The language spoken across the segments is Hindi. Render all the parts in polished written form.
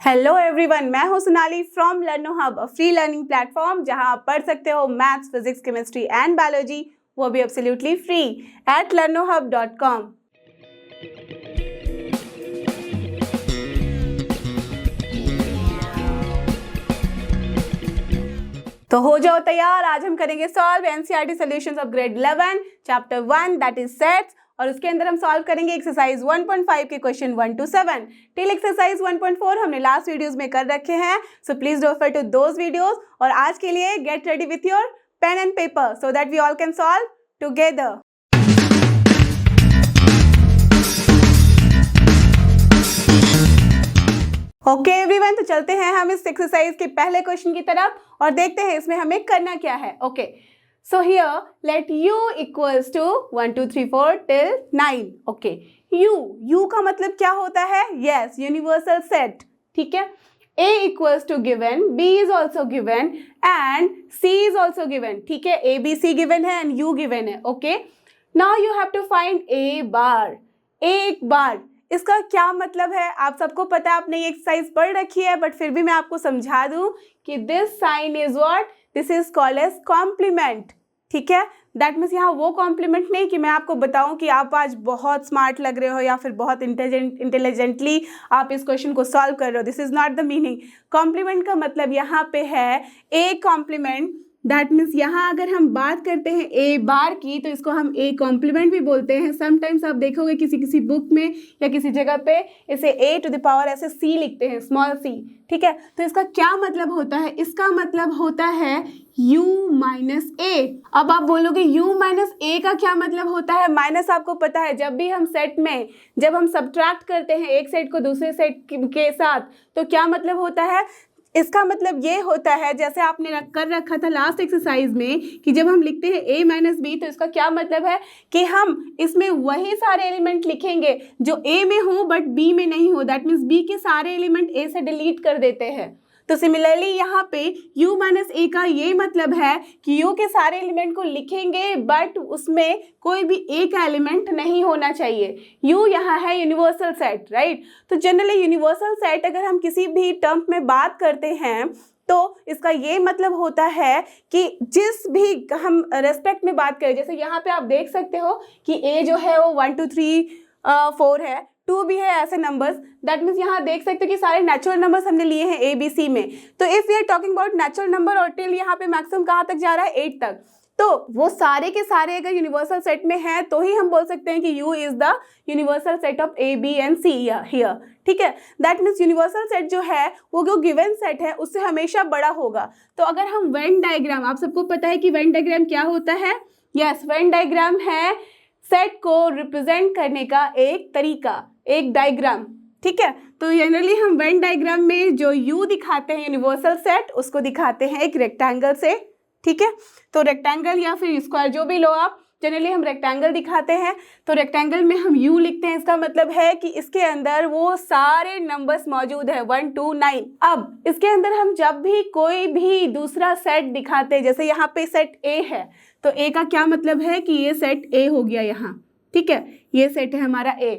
हेलो एवरीवन, मैं हूं Sonali from लर्नो hub, a free learning platform जहां आप पढ़ सकते हो maths, physics, chemistry and biology, वो भी एब्सोल्युटली फ्री एट learnohub.com। तो हो जाओ तैयार, आज हम करेंगे solve NCERT solutions of grade 11 chapter 1 that is sets, और उसके अंदर हम सॉल्व करेंगे एक्सरसाइज 1.5 के क्वेश्चन 1 to 7 टिल एक्सरसाइज 1.4 हमने लास्ट वीडियोस में कर रखे हैं, so please refer to those videos. और आज के लिए get ready with your pen and paper so that we all can solve together. Okay everyone, तो चलते हैं हम इस एक्सरसाइज के पहले क्वेश्चन की तरफ और देखते हैं इसमें हमें करना क्या है। Okay, so here let u equals to 1 2 3 4 till 9। Okay, u का मतलब क्या होता है? yes, universal set. ठीक है, a equals to given, b is also given and c is also given। ठीक है, a b c given है and u given है। Okay, now you have to find a bar। एक बार इसका क्या मतलब है? आप सबको पता है, आपने ये एक्सरसाइज पढ़ रखी है, बट फिर भी मैं आपको समझा दूं कि this sign is what, this is called as complement. ठीक है, दैट मीन्स यहाँ वो कॉम्प्लीमेंट नहीं कि मैं आपको बताऊं कि आप आज बहुत स्मार्ट लग रहे हो या फिर बहुत इंटेलिजेंटली आप इस क्वेश्चन को सॉल्व कर रहे हो। This is not the meaning. Complement का मतलब यहाँ पे है ए कॉम्प्लीमेंट, दैट मीन्स यहाँ अगर हम बात करते हैं ए बार की तो इसको हम ए कॉम्प्लीमेंट भी बोलते हैं। समटाइम्स आप देखोगे किसी बुक में या किसी जगह पे इसे ए टू द पावर ऐसे सी लिखते हैं, स्मॉल सी। ठीक है, तो इसका क्या मतलब होता है? इसका मतलब होता है u माइनस ए। अब आप बोलोगे u माइनस ए का क्या मतलब होता है? माइनस आपको पता है, जब भी हम सेट में जब हम सब्ट्रैक्ट करते हैं एक सेट को दूसरे सेट के साथ तो क्या मतलब होता है? इसका मतलब ये होता है, जैसे आपने कर रखा था लास्ट एक्सरसाइज में कि जब हम लिखते हैं a माइनस बी तो इसका क्या मतलब है कि हम इसमें वही सारे एलिमेंट लिखेंगे जो a में हो बट b में नहीं हो। दैट मीन्स b के सारे एलिमेंट a से डिलीट कर देते हैं। तो सिमिलरली यहाँ पे u माइनस ए का ये मतलब है कि u के सारे एलिमेंट को लिखेंगे बट उसमें कोई भी एक एलिमेंट नहीं होना चाहिए। u यहाँ है यूनिवर्सल सेट, राइट? तो जनरली यूनिवर्सल सेट अगर हम किसी भी टर्म में बात करते हैं तो इसका ये मतलब होता है कि जिस भी हम रेस्पेक्ट में बात करें, जैसे यहाँ पे आप देख सकते हो कि a जो है वो 1 2 3 4 है, 2 भी है, ऐसे नंबर्स। दैट मीन्स यहाँ देख सकते हो कि सारे नेचुरल नंबर्स हमने लिए हैं ए बी सी में। तो if we are talking about natural number और टिल यहाँ पे मैक्सिमम कहाँ तक जा रहा है? 8 तक। तो वो सारे के सारे अगर यूनिवर्सल सेट में है तो ही हम बोल सकते हैं कि u is the universal set of a b and c here. ठीक है, दैट मीन्स यूनिवर्सल सेट जो है वो जो गिवन सेट है उससे हमेशा बड़ा होगा। तो अगर हम वेन डायग्राम, आप सबको पता है कि वेन डायग्राम क्या होता है? यस, वेन डायग्राम है सेट को रिप्रेजेंट करने का एक तरीका, एक डायग्राम। ठीक है, तो जनरली हम वेन डायग्राम में जो u दिखाते हैं यूनिवर्सल सेट उसको दिखाते हैं एक रेक्टेंगल से। ठीक है, तो रेक्टेंगल या फिर स्क्वायर जो भी लो आप, जनरली हम रेक्टेंगल दिखाते हैं। तो रेक्टेंगल में हम u लिखते हैं, इसका मतलब है कि इसके अंदर वो सारे नंबर्स मौजूद है 1 to 9। अब इसके अंदर हम जब भी कोई भी दूसरा सेट दिखाते हैं, जैसे यहाँ पे सेट a है तो a का क्या मतलब है कि ये सेट a हो गया यहाँ। ठीक है, ये सेट है हमारा a।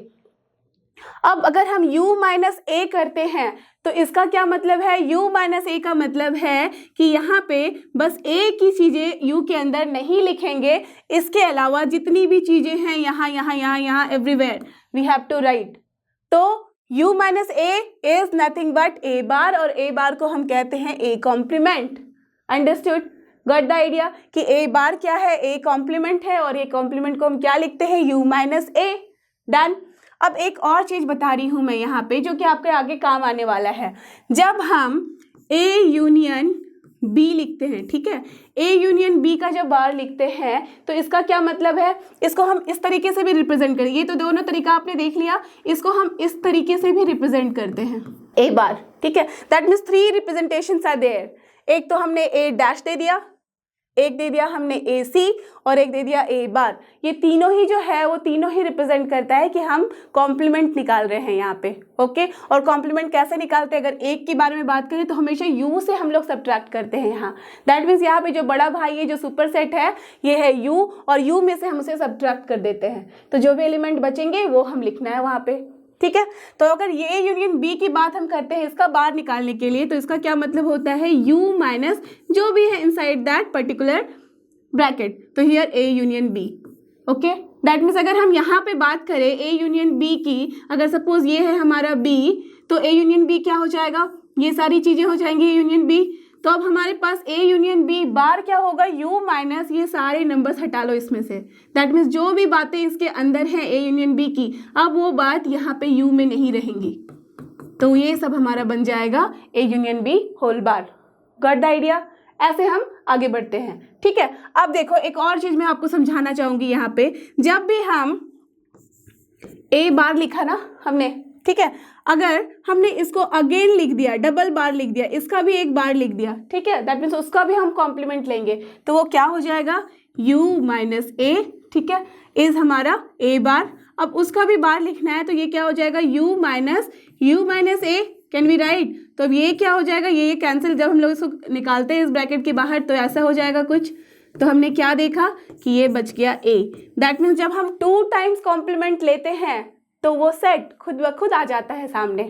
अब अगर हम u माइनस ए करते हैं तो इसका क्या मतलब है? u माइनस ए का मतलब है कि यहाँ पे बस एक ही चीज़ें u के अंदर नहीं लिखेंगे, इसके अलावा जितनी भी चीज़ें हैं यहाँ यहाँ यहाँ यहाँ everywhere we have to write. तो u minus A is nothing but a bar, और a बार को हम कहते हैं a complement. Understood? Got the idea कि a बार क्या है? a कॉम्प्लीमेंट है, और a कॉम्प्लीमेंट को हम क्या लिखते हैं? u माइनस ए। डन। अब एक और चीज बता रही हूं मैं यहाँ पे जो कि आपके आगे काम आने वाला है। जब हम a यूनियन b लिखते हैं, ठीक है, a यूनियन b का जब बार लिखते हैं तो इसका क्या मतलब है? इसको हम इस तरीके से भी रिप्रेजेंट करें। ये तो दोनों तरीका आपने देख लिया, इसको हम इस तरीके से भी रिप्रेजेंट करते हैं a बार। ठीक है, that means 3 representations are there. एक तो हमने a डैश दे दिया, एक दे दिया हमने ए सी, और एक दे दिया ए बार। ये तीनों ही जो है वो तीनों ही रिप्रेजेंट करता है कि हम कॉम्प्लीमेंट निकाल रहे हैं यहाँ पे। ओके, और कॉम्प्लीमेंट कैसे निकालते हैं? अगर एक के बारे में बात करें तो हमेशा u से हम लोग सब्ट्रैक्ट करते हैं यहाँ। दैट मीन्स यहाँ पे जो बड़ा भाई है, जो सुपर सेट है, ये है u, और u में से हम उसे सब्ट्रैक्ट कर देते हैं। तो जो भी एलिमेंट बचेंगे वो हम लिखना है वहाँ पे। ठीक है। तो अगर ये यूनियन बी की बात हम करते हैं इसका बार निकालने के लिए, तो इसका क्या मतलब होता है, यू माइनस जो भी है इनसाइड दैट पर्टिकुलर ब्रैकेट, तो here A union B. Okay, that means अगर हम यहाँ पे बात करें ए यूनियन बी की, अगर सपोज ये है हमारा बी, तो ए यूनियन बी क्या हो जाएगा, ये सारी चीजें हो जाएंगी ए यूनियन बी। तो अब हमारे पास ए यूनियन बी बार क्या होगा, यू माइनस ये सारे नंबर्स हटा लो इसमें से, दैट मीन्स जो भी बातें इसके अंदर हैं ए यूनियन बी की, अब वो बात यहाँ पे यू में नहीं रहेंगी, तो ये सब हमारा बन जाएगा A union B whole bar. Got the idea? ऐसे हम आगे बढ़ते हैं, ठीक है। अब देखो एक और चीज मैं आपको समझाना चाहूंगी यहाँ पे, जब भी हम ए बार लिखा ना हमने, ठीक है, अगर हमने इसको अगेन लिख दिया, डबल बार लिख दिया, इसका भी एक बार लिख दिया, ठीक है, दैट मीन्स उसका भी हम कॉम्प्लीमेंट लेंगे, तो वो क्या हो जाएगा, u माइनस ए, ठीक है, इज हमारा ए बार। अब उसका भी बार लिखना है तो ये क्या हो जाएगा, u minus A, can we write. तो अब ये क्या हो जाएगा, ये कैंसिल, जब हम लोग इसको निकालते हैं इस ब्रैकेट के बाहर तो ऐसा हो जाएगा कुछ। तो हमने क्या देखा कि ये बच गया a, दैट मीन्स जब हम 2 टाइम्स कॉम्प्लीमेंट लेते हैं तो वो सेट खुद ब खुद आ जाता है सामने।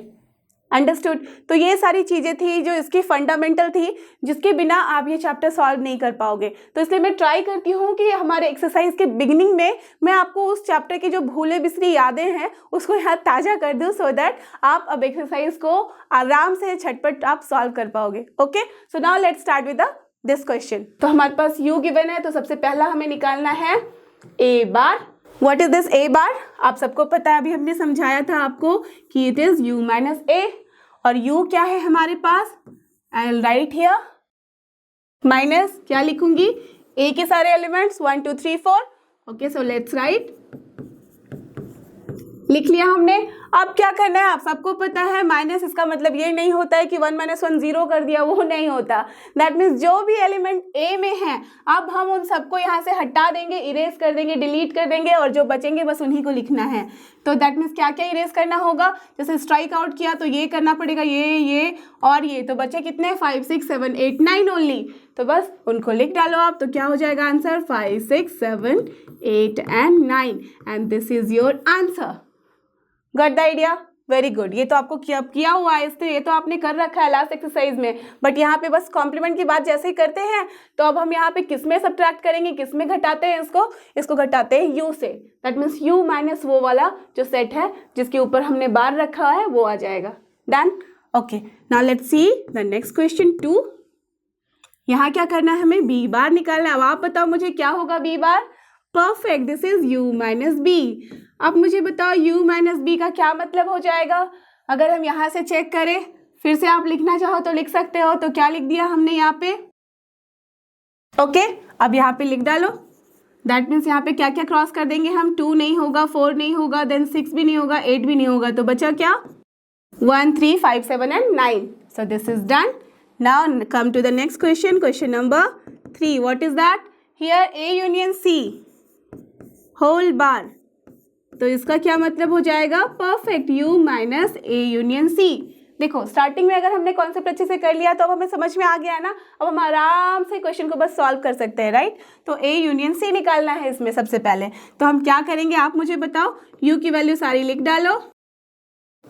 अंडरस्टूड? तो ये सारी चीज़ें थी जो इसकी फंडामेंटल थी, जिसके बिना आप ये चैप्टर सॉल्व नहीं कर पाओगे। तो इसलिए मैं ट्राई करती हूँ कि हमारे एक्सरसाइज के बिगिनिंग में मैं आपको उस चैप्टर की जो भूले बिसरी यादें हैं उसको यहाँ ताज़ा कर दूँ, सो दैट आप अब एक्सरसाइज को आराम से झटपट आप सॉल्व कर पाओगे। Okay, so now let's start with this question. तो हमारे पास u गिवन है, तो सबसे पहला हमें निकालना है a bar. What is this a बार? आप सबको पता है, अभी हमने समझाया था आपको कि it is u minus a, और u क्या है हमारे पास, I will write here minus, क्या लिखूंगी, a के सारे elements 1 2 3 4। Okay, so let's write, लिख लिया हमने। अब क्या करना है, आप सबको पता है माइनस, इसका मतलब ये नहीं होता है कि 1 - 1 0 कर दिया, वो नहीं होता। दैट मीन्स जो भी एलिमेंट ए में है अब हम उन सबको यहाँ से हटा देंगे, इरेज कर देंगे, डिलीट कर देंगे, और जो बचेंगे बस उन्हीं को लिखना है। तो दैट मीन्स क्या क्या इरेज करना होगा, जैसे स्ट्राइक आउट किया तो ये करना पड़ेगा, ये और ये, तो बचे कितने, 5 6 7 8 9 ओनली, तो बस उनको लिख डालो आप। तो क्या हो जाएगा answer, 5 6 7 8 and 9, and this is your answer. Got the idea? Very good. ये तो आपको किया हुआ है, इससे ये तो आपने कर रखा है लास्ट एक्सरसाइज में, बट यहाँ पे बस कॉम्प्लीमेंट की बात जैसे ही करते हैं तो अब हम यहाँ पे किस में सब्ट्रैक्ट करेंगे, किस में घटाते हैं, इसको घटाते हैं u से। दैट मीन्स u माइनस वो वाला जो सेट है जिसके ऊपर हमने बार रखा है वो आ जाएगा। Done? Okay, now let's see the next question 2। यहाँ क्या करना है, हमें b बार निकालना है। अब आप बताओ मुझे क्या होगा b bar, perfect, this is u minus B. अब मुझे बताओ u माइनस बी का क्या मतलब हो जाएगा। अगर हम यहाँ से चेक करें, फिर से आप लिखना चाहो तो लिख सकते हो। तो क्या लिख दिया हमने यहाँ पे, ओके, अब यहाँ पे लिख डालो। दैट मीन्स यहाँ पे क्या क्या क्रॉस कर देंगे हम, 2 नहीं होगा, 4 नहीं होगा, देन 6 भी नहीं होगा, 8 भी नहीं होगा, तो बचा क्या, 1 3 5 7 and 9। So this is done. Now come to the next question, question number 3। What is that, here a union c whole bar. तो इसका क्या मतलब हो जाएगा, perfect, u minus a union c। देखो स्टार्टिंग में अगर हमने कॉन्सेप्ट अच्छे से कर लिया तो अब हमें समझ में आ गया ना, अब हम आराम से क्वेश्चन को बस सॉल्व कर सकते हैं, राइट। तो a यूनियन c निकालना है इसमें सबसे पहले। तो हम क्या करेंगे, आप मुझे बताओ, u की वैल्यू सारी लिख डालो,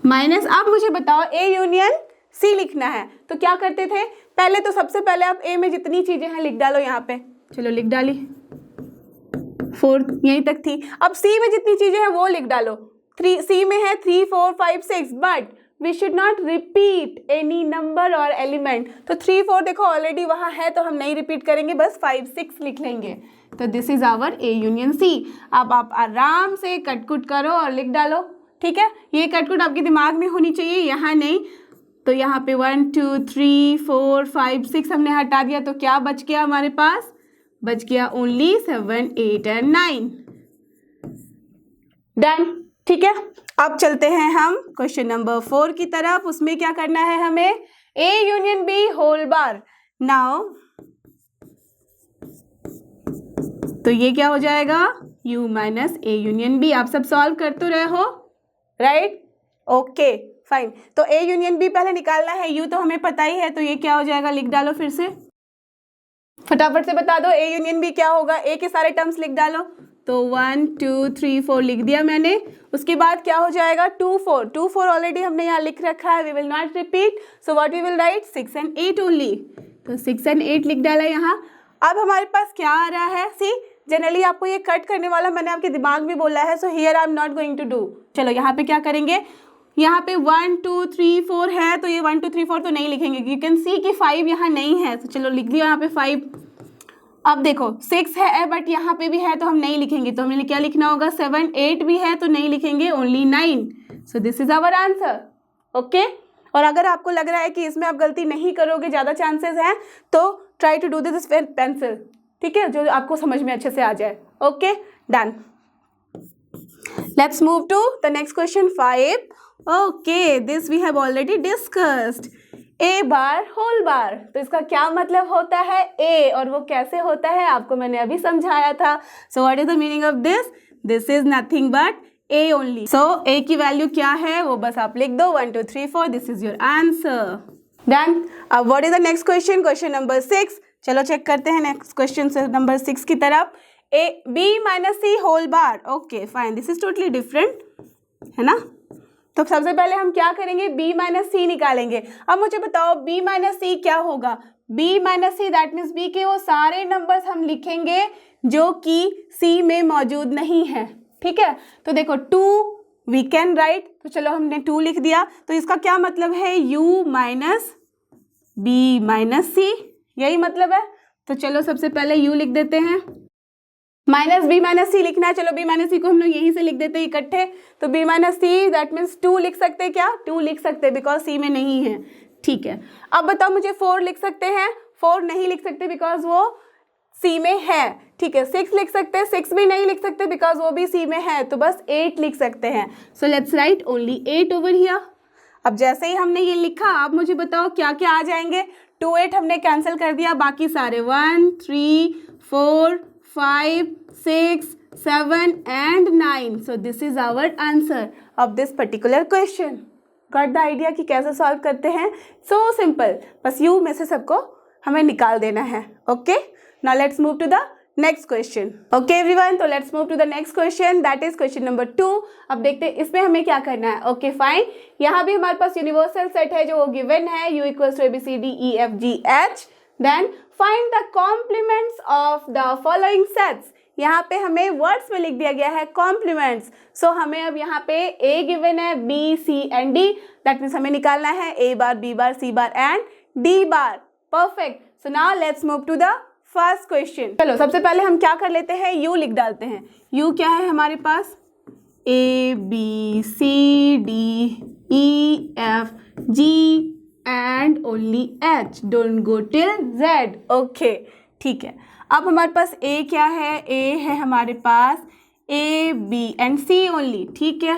माइनस आप मुझे बताओ a यूनियन c लिखना है। तो क्या करते थे, पहले तो सबसे पहले आप a में जितनी चीजें हैं लिख डालो यहाँ पे। चलो लिख डाली, 4 यहीं तक थी। अब c में जितनी चीजें हैं वो लिख डालो। c में है 3 4 5 6, but we should not repeat any number और एलिमेंट। तो 3 4 देखो ऑलरेडी वहाँ है तो हम नहीं रिपीट करेंगे, बस 5 6 लिख लेंगे। तो this is our a union c। अब आप आराम से कटकुट करो और लिख डालो, ठीक है। ये कटकुट आपके दिमाग में होनी चाहिए, यहाँ नहीं। तो यहाँ पे 1 2 3 4 5 6 हमने हटा दिया, तो क्या बच गया हमारे पास, बच गया ओनली 7 8 एंड 9। डन, ठीक है। अब चलते हैं हम क्वेश्चन नंबर 4 की तरफ। उसमें क्या करना है हमें, a union b whole bar. Now तो ये क्या हो जाएगा, u minus a union b। आप सब सॉल्व कर तो रहे हो, राइट, ओके फाइन। तो a यूनियन b पहले निकालना है, u तो हमें पता ही है, तो ये क्या हो जाएगा, लिख डालो फिर से, फटाफट से बता दो a यूनियन b क्या होगा। a के सारे टर्म्स लिख डालो, तो 1 2 3 4 लिख दिया मैंने। उसके बाद क्या हो जाएगा 2 4 ऑलरेडी हमने यहाँ लिख रखा है, we will not repeat, so what we will write 6 and 8 only. तो 6 and 8 लिख डाला यहाँ। अब हमारे पास क्या आ रहा है, सी जनरली आपको ये कट करने वाला मैंने आपके दिमाग में बोला है, so here I am not going to do. चलो यहाँ पे क्या करेंगे, यहाँ पे 1 2 3 4 है, तो ये 1 2 3 4 तो नहीं लिखेंगे, यू कैन सी कि 5 यहाँ नहीं है, तो चलो लिख दिया यहाँ पे 5। अब देखो 6 है बट यहाँ पे भी है तो हम नहीं लिखेंगे, तो हमें क्या लिखना होगा, 7 8 भी है तो नहीं लिखेंगे, only 9। So this is our answer. Okay, और अगर आपको लग रहा है कि इसमें आप गलती नहीं करोगे, ज़्यादा चांसेस हैं, तो try to do this with pencil, ठीक है, जो आपको समझ में अच्छे से आ जाए। Okay done, let's move to the next question 5। Okay, this we have already discussed. A bar whole bar, तो इसका क्या मतलब होता है ए, और वो कैसे होता है आपको मैंने अभी समझाया था। So what is the meaning of this, this is nothing but A only. So A की वैल्यू क्या है वो बस आप लिख दो 1 2 3 4, this is your answer. Done. अब what is the next question, question number 6। चलो चेक करते हैं नेक्स्ट क्वेश्चन नंबर 6 की तरफ। A B minus C whole bar, okay fine, this is totally different, है ना। तो सबसे पहले हम क्या करेंगे, b माइनस सी निकालेंगे। अब मुझे बताओ b माइनस सी क्या होगा, b minus C that means b के वो सारे नंबर्स हम लिखेंगे जो कि c में मौजूद नहीं है, ठीक है। तो देखो 2 वी कैन राइट, तो चलो हमने 2 लिख दिया, तो इसका क्या मतलब है, u माइनस b माइनस सी, यही मतलब है। तो चलो सबसे पहले u लिख देते हैं, माइनस बी माइनस सी लिखना है। चलो बी माइनस सी को हम लोग यहीं से लिख देते हैं इकट्ठे, तो B minus C that means 2 लिख सकते हैं, क्या 2 लिख सकते हैं बिकॉज सी में नहीं है, ठीक है। अब बताओ मुझे 4 लिख सकते हैं, 4 नहीं लिख सकते बिकॉज वो सी में है, ठीक है। 6 लिख सकते हैं, 6 भी नहीं लिख सकते बिकॉज वो भी सी में है, तो बस 8 लिख सकते हैं। सो let's right only 8 over here. अब जैसे ही हमने ये लिखा, अब मुझे बताओ क्या क्या आ जाएंगे, 2 8 हमने कैंसिल कर दिया, बाकी सारे 1 3 4 5 6 7 and 9। So this is our answer of this particular question. Got the idea कि कैसे सॉल्व करते हैं? So simple, बस U में से सबको हमें निकाल देना है। Okay? Now let's move to the next question. Okay everyone, तो let's move to the next question, that is question number 2। अब देखते हैं इसमें हमें क्या करना है। Okay fine, यहाँ भी हमारे पास यूनिवर्सल सेट है जो गिवन है, U equals to ABCDEFGH। Then find the complements of the following sets। यहाँ पे हमें वर्ड्स में लिख दिया गया है कॉम्प्लीमेंट्स। सो हमें अब यहाँ पे ए गिवन है, B C and D, that means हमें निकालना है A bar B bar C bar and D bar. Perfect. So now let's move to the first question. चलो सबसे पहले हम क्या कर लेते हैं, यू लिख डालते हैं। यू क्या है हमारे पास, A B C D E F G and only H, don't go till Z. Okay ठीक है। अब हमारे पास ए क्या है, ए है हमारे पास A B and C only, ठीक है।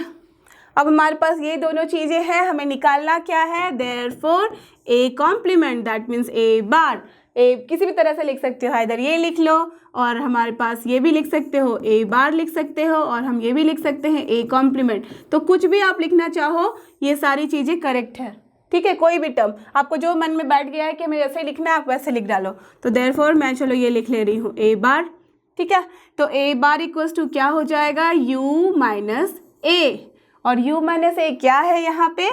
अब हमारे पास ये दोनों चीज़ें हैं, हमें निकालना क्या है, therefore A complement that means A bar. A किसी भी तरह से लिख सकते हो, इधर ये लिख लो और हमारे पास ये भी लिख सकते हो, ए बार लिख सकते हो और हम ये भी लिख सकते हैं ए कॉम्प्लीमेंट। तो कुछ भी आप लिखना चाहो ये सारी चीज़ें करेक्ट है, ठीक है। कोई भी टर्म आपको जो मन में बैठ गया है कि हमें जैसे लिखना है आप वैसे लिख डालो। तो देयरफॉर मैं चलो ये लिख ले रही हूँ ए बार, ठीक है। तो ए बार इक्वल्स टू क्या हो जाएगा, यू माइनस ए, और u माइनस ए क्या है यहाँ पे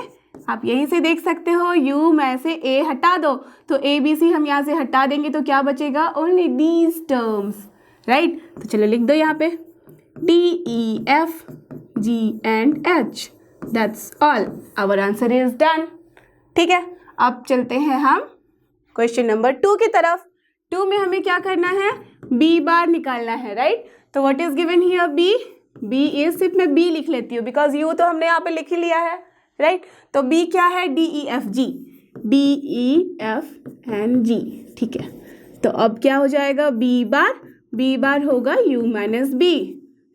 आप यहीं से देख सकते हो, u में से a हटा दो तो a b c हम यहाँ से हटा देंगे तो क्या बचेगा, ओनली दीज टर्म्स, राइट। तो चलो लिख दो यहाँ पे d e f g and h, that's all, our answer is done, ठीक है। अब चलते हैं हम क्वेश्चन नंबर 2 की तरफ। 2 में हमें क्या करना है, b बार निकालना है, राइट। तो what is given here, b, b is, सिर्फ मैं b लिख लेती हूँ बिकॉज u तो हमने यहाँ पे लिख ही लिया है, राइट। तो b क्या है, d e f g, d e f and g, ठीक है। तो अब क्या हो जाएगा, b बार होगा u minus b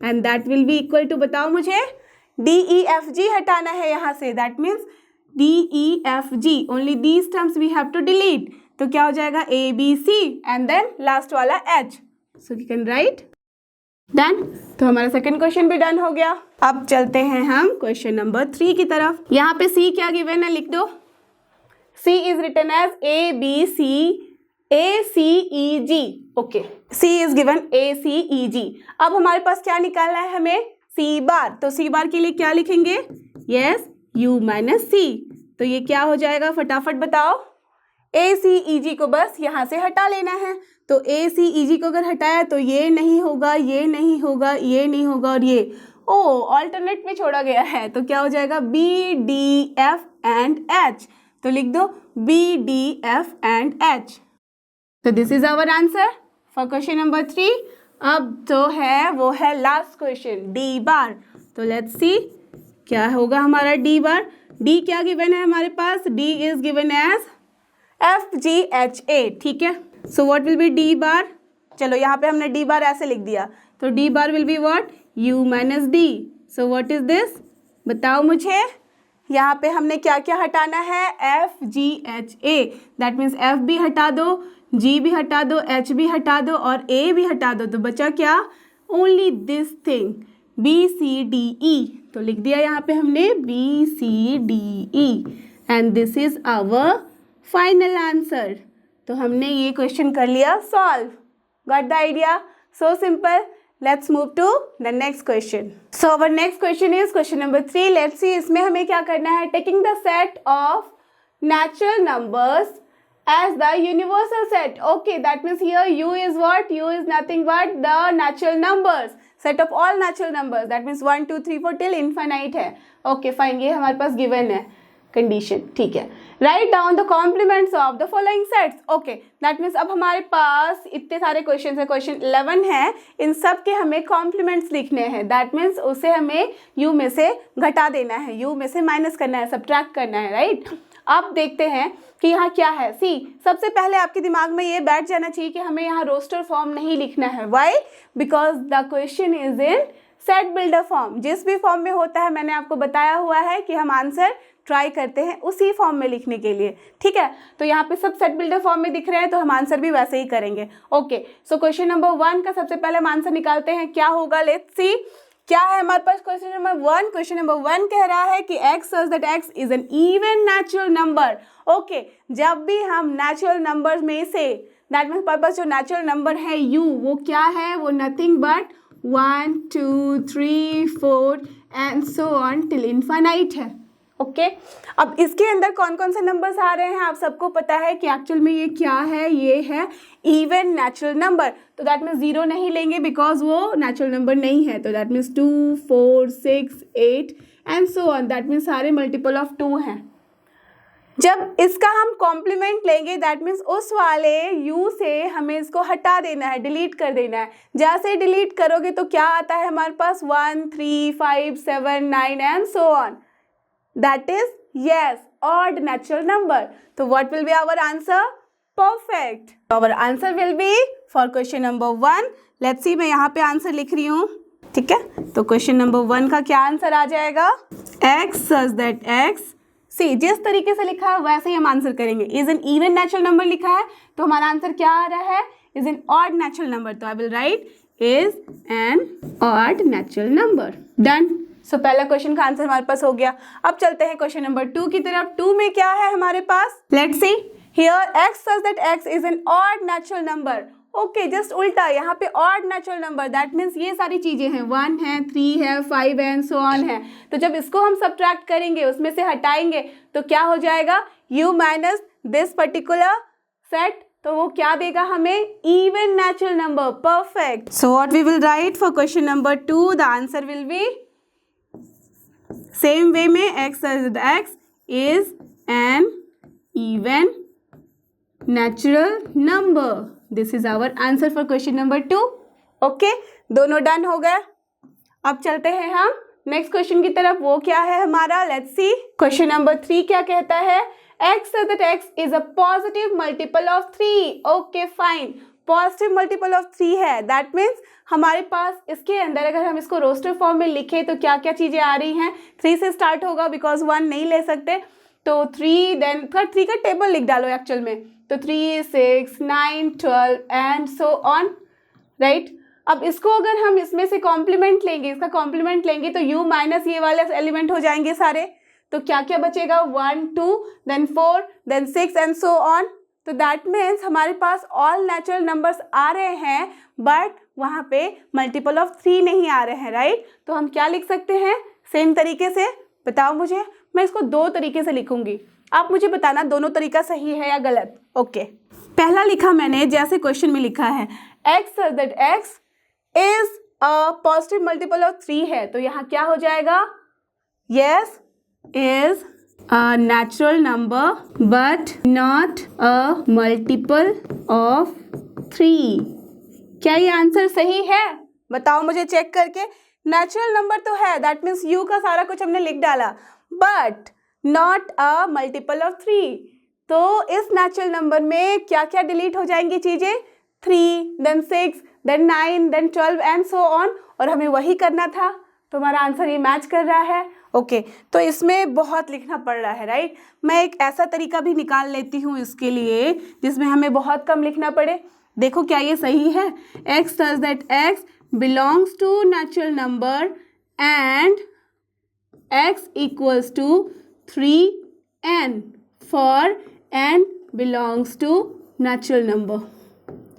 and that will be equal to, बताओ मुझे, d e f g हटाना है यहाँ से, that means d e f g, only these terms we have to delete. तो क्या हो जाएगा, a b c and then last वाला h, so you can write done. तो हमारा सेकंड क्वेश्चन भी डन हो गया। अब चलते हैं हम क्वेश्चन नंबर 3 की तरफ। यहाँ पे c क्या गिवन है लिख दो, c is written as a b c ACEG, okay, C is given ACEG। अब हमारे पास क्या निकालना है हमें, C बार। तो C बार के लिए क्या लिखेंगे, यस U माइनस C। तो ये क्या हो जाएगा, फटाफट बताओ। ACEG को बस यहाँ से हटा लेना है। तो ACEG को अगर हटाया तो ये नहीं होगा, ये नहीं होगा, ये नहीं होगा और ये ऑल्टरनेट में छोड़ा गया है। तो क्या हो जाएगा, B D F and H। तो लिख दो B D F and H। तो this is our answer for question number 3। अब जो है वो है लास्ट क्वेश्चन, D बार। तो लेट्स सी क्या होगा हमारा D बार। D क्या गिवन है हमारे पास, D is given as FGHA, ठीक है। So what will be D bar, चलो यहाँ पे हमने D बार ऐसे लिख दिया। तो D bar will be what, U minus D। So what is this, बताओ मुझे। यहाँ पे हमने क्या क्या हटाना है, FGHA, दैट मीन्स F भी हटा दो, G भी हटा दो, H भी हटा दो और A भी हटा दो। तो बचा क्या, ओनली दिस थिंग BCDE। तो लिख दिया यहाँ पे हमने BCDE and this is our final answer. तो हमने ये क्वेश्चन कर लिया solve. Got the idea, so simple. Let's move to the next question. So our next question is question number 3. Let's see इसमें हमें क्या करना है, taking the set of natural numbers as the universal set. Okay, that means here U is what? U is nothing but the natural numbers. Set of all natural numbers. That means 1, 2, 3, 4 till infinite है. Okay, fine. ये हमारे पास given है कंडीशन, ठीक है। Write down the complements of the following sets. Okay, that means अब हमारे पास इतने सारे क्वेश्चन है, क्वेश्चन 11 है, इन सब के हमें कॉम्प्लीमेंट्स लिखने हैं। दैट मीन्स उसे हमें U में से घटा देना है, U में से माइनस करना है, सब्ट्रैक्ट करना है, राइट। अब देखते हैं कि यहाँ क्या है। सी, सबसे पहले आपके दिमाग में ये बैठ जाना चाहिए कि हमें यहाँ रोस्टर फॉर्म नहीं लिखना है। Why, because the question is in set builder form. जिस भी फॉर्म में होता है मैंने आपको बताया हुआ है कि हम आंसर ट्राई करते हैं उसी फॉर्म में लिखने के लिए, ठीक है। तो यहाँ पे सब सेट बिल्डर फॉर्म में दिख रहे हैं तो हम आंसर भी वैसे ही करेंगे। ओके, सो क्वेश्चन नंबर 1 का सबसे पहले हम आंसर निकालते हैं, क्या होगा, लेट्स सी क्या है हमारे पास। क्वेश्चन नंबर 1, क्वेश्चन नंबर 1 कह रहा है कि x such that x is an even natural number। Okay, जब भी हम नेचुरल नंबर में से, दैट मीन्स हमारे पास जो नेचुरल नंबर है u, वो क्या है, वो nothing but 1, 2, 3, 4 and so on till infinite है। ओके, अब इसके अंदर कौन कौन से नंबर्स आ रहे हैं, आप सबको पता है कि एक्चुअल में ये क्या है, ये है इवन नेचुरल नंबर। तो दैट मीन्स 0 नहीं लेंगे बिकॉज वो नेचुरल नंबर नहीं है। तो that means 2, 4, 6, 8 and so on, that means सारे मल्टीपल ऑफ 2 हैं। जब इसका हम कॉम्प्लीमेंट लेंगे दैट मीन्स उस वाले u से हमें इसको हटा देना है, डिलीट कर देना है। जैसे डिलीट करोगे तो क्या आता है हमारे पास, 1, 3, 5, 7, 9 and so on. That is yes, odd natural number. So what will be our answer? Perfect. Our answer will be for question number 1. Let's see, मैं यहाँ पे आंसर लिख रही हूँ, ठीक है। तो क्वेश्चन नंबर 1 का क्या आंसर आ जाएगा, x such that x, सी जिस तरीके से लिखा है वैसे ही हम आंसर करेंगे। Is an even natural number लिखा है तो हमारा आंसर क्या आ रहा है, is an odd natural number. तो I will write is an odd natural number. Done. So पहला क्वेश्चन का आंसर हमारे पास हो गया। अब चलते हैं क्वेश्चन नंबर 2 की तरफ। 2 में क्या है हमारे पास, let's see here x such that x is an odd natural number। Okay, just उल्टा, यहाँ पे odd natural number, that means ये सारी चीजें हैं, 1 है, 3 है, 5 है एंड सो ऑन है। तो जब इसको हम सब्ट्रैक्ट करेंगे, उसमें से हटाएंगे तो क्या हो जाएगा, u minus this particular set, तो वो क्या देगा हमें, even natural number. Perfect. So what we will write for question number 2, the answer will be same way में x x is an even natural number. This is our answer for question number 2. Okay, दोनों डन हो गए। अब चलते हैं हम नेक्स्ट क्वेश्चन की तरफ। वो क्या है हमारा, लेट्स सी। क्वेश्चन नंबर 3 क्या कहता है, x such that x is a positive multiple of 3। Okay fine, positive multiple of 3 है, दैट मीन्स हमारे पास इसके अंदर अगर हम इसको रोस्टर फॉर्म में लिखें तो क्या क्या चीज़ें आ रही हैं, 3 से स्टार्ट होगा बिकॉज 1 नहीं ले सकते, तो 3 देन 3 का टेबल लिख डालो एक्चुअल में, तो 3, 6, 9, 12 एंड सो ऑन, राइट। अब इसको अगर हम इसमें से कॉम्प्लीमेंट लेंगे, इसका कॉम्प्लीमेंट लेंगे तो u माइनस ये वाले एलिमेंट हो जाएंगे सारे, तो क्या क्या बचेगा, 1, 2 then 4 then 6 and so on. तो दैट मीन्स हमारे पास ऑल नेचुरल नंबर्स आ रहे हैं बट वहाँ पे मल्टीपल ऑफ 3 नहीं आ रहे हैं, राइट। तो हम क्या लिख सकते हैं सेम तरीके से, बताओ मुझे। मैं इसको 2 तरीके से लिखूंगी, आप मुझे बताना दोनों तरीका सही है या गलत। ओके, पहला लिखा मैंने जैसे क्वेश्चन में लिखा है x such that x is a positive multiple of 3 है, तो यहाँ क्या हो जाएगा, yes is a natural number but not a multiple of 3। क्या ये आंसर सही है, बताओ मुझे चेक करके। नेचुरल नंबर तो है, दैट मीन्स u का सारा कुछ हमने लिख डाला, but not a multiple of 3। तो इस नेचुरल नंबर में क्या क्या डिलीट हो जाएंगी चीजें, 3 then 6 then 9 then 12 and so on, और हमें वही करना था। तो हमारा आंसर ये मैच कर रहा है। ओके, तो इसमें बहुत लिखना पड़ रहा है, राइट। मैं एक ऐसा तरीका भी निकाल लेती हूँ इसके लिए जिसमें हमें बहुत कम लिखना पड़े। देखो क्या ये सही है, x such that x belongs to natural number and x equals to 3n for n belongs to natural number।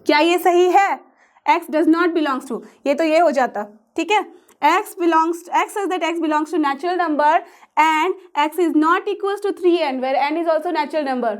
क्या ये सही है, x does not belongs to, ये तो ये हो जाता, ठीक है। x says that x belongs to natural number and x is not equals to 3n where n is also natural number।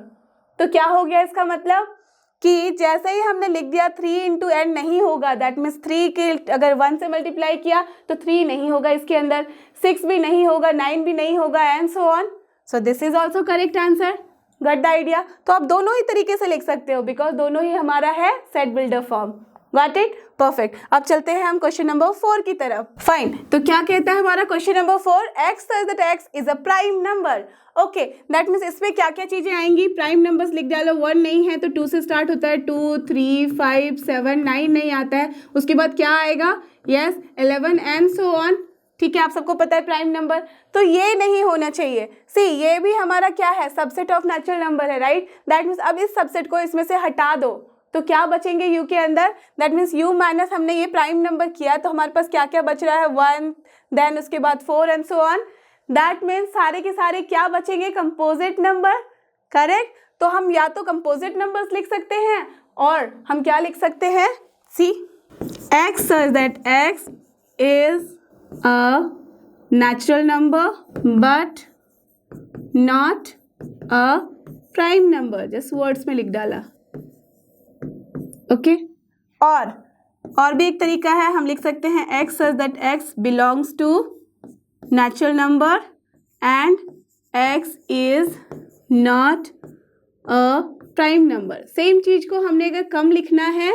तो क्या हो गया इसका मतलब कि जैसे ही हमने लिख दिया 3 इंटू एन नहीं होगा, दैट मीन्स 3 के अगर 1 से मल्टीप्लाई किया तो 3 नहीं होगा इसके अंदर, 6 भी नहीं होगा, 9 भी नहीं होगा and so on. So this is also correct answer, got the idea. तो आप दोनों ही तरीके से लिख सकते हो बिकॉज दोनों ही हमारा है set builder form, got it, perfect. अब चलते हैं हम क्वेश्चन नंबर 4 की तरफ। फाइन, तो क्या कहता है हमारा question number 4, x says that x is a prime number। Okay, that means इसमें क्या क्या चीजें आएंगी, प्राइम नंबर्स लिख डालो। 1 नहीं है तो 2 से स्टार्ट होता है, 2 3 5 7 9 नहीं आता है, उसके बाद क्या आएगा, यस 11 एंड सो ऑन, ठीक है। आप सबको पता है प्राइम नंबर, तो ये नहीं होना चाहिए। सी ये भी हमारा क्या है, सबसेट ऑफ नेचुरल नंबर है, राइट। दैट मीन्स अब इस सबसेट को इसमें से हटा दो तो क्या बचेंगे u के अंदर, दैट मीन्स u माइनस हमने ये प्राइम नंबर किया तो हमारे पास क्या क्या बच रहा है, 1 देन उसके बाद 4 and so on. That means सारे के सारे क्या बचेंगे, कंपोजिट नंबर, करेक्ट। तो हम या तो कंपोजिट नंबर्स लिख सकते हैं और हम क्या लिख सकते हैं, सी x such that x is a natural number but not a prime number, just words में लिख डाला, ओके। और भी एक तरीका है, हम लिख सकते हैं x such that x belongs to natural number and x is not a prime number। Same चीज को हमने अगर कम लिखना है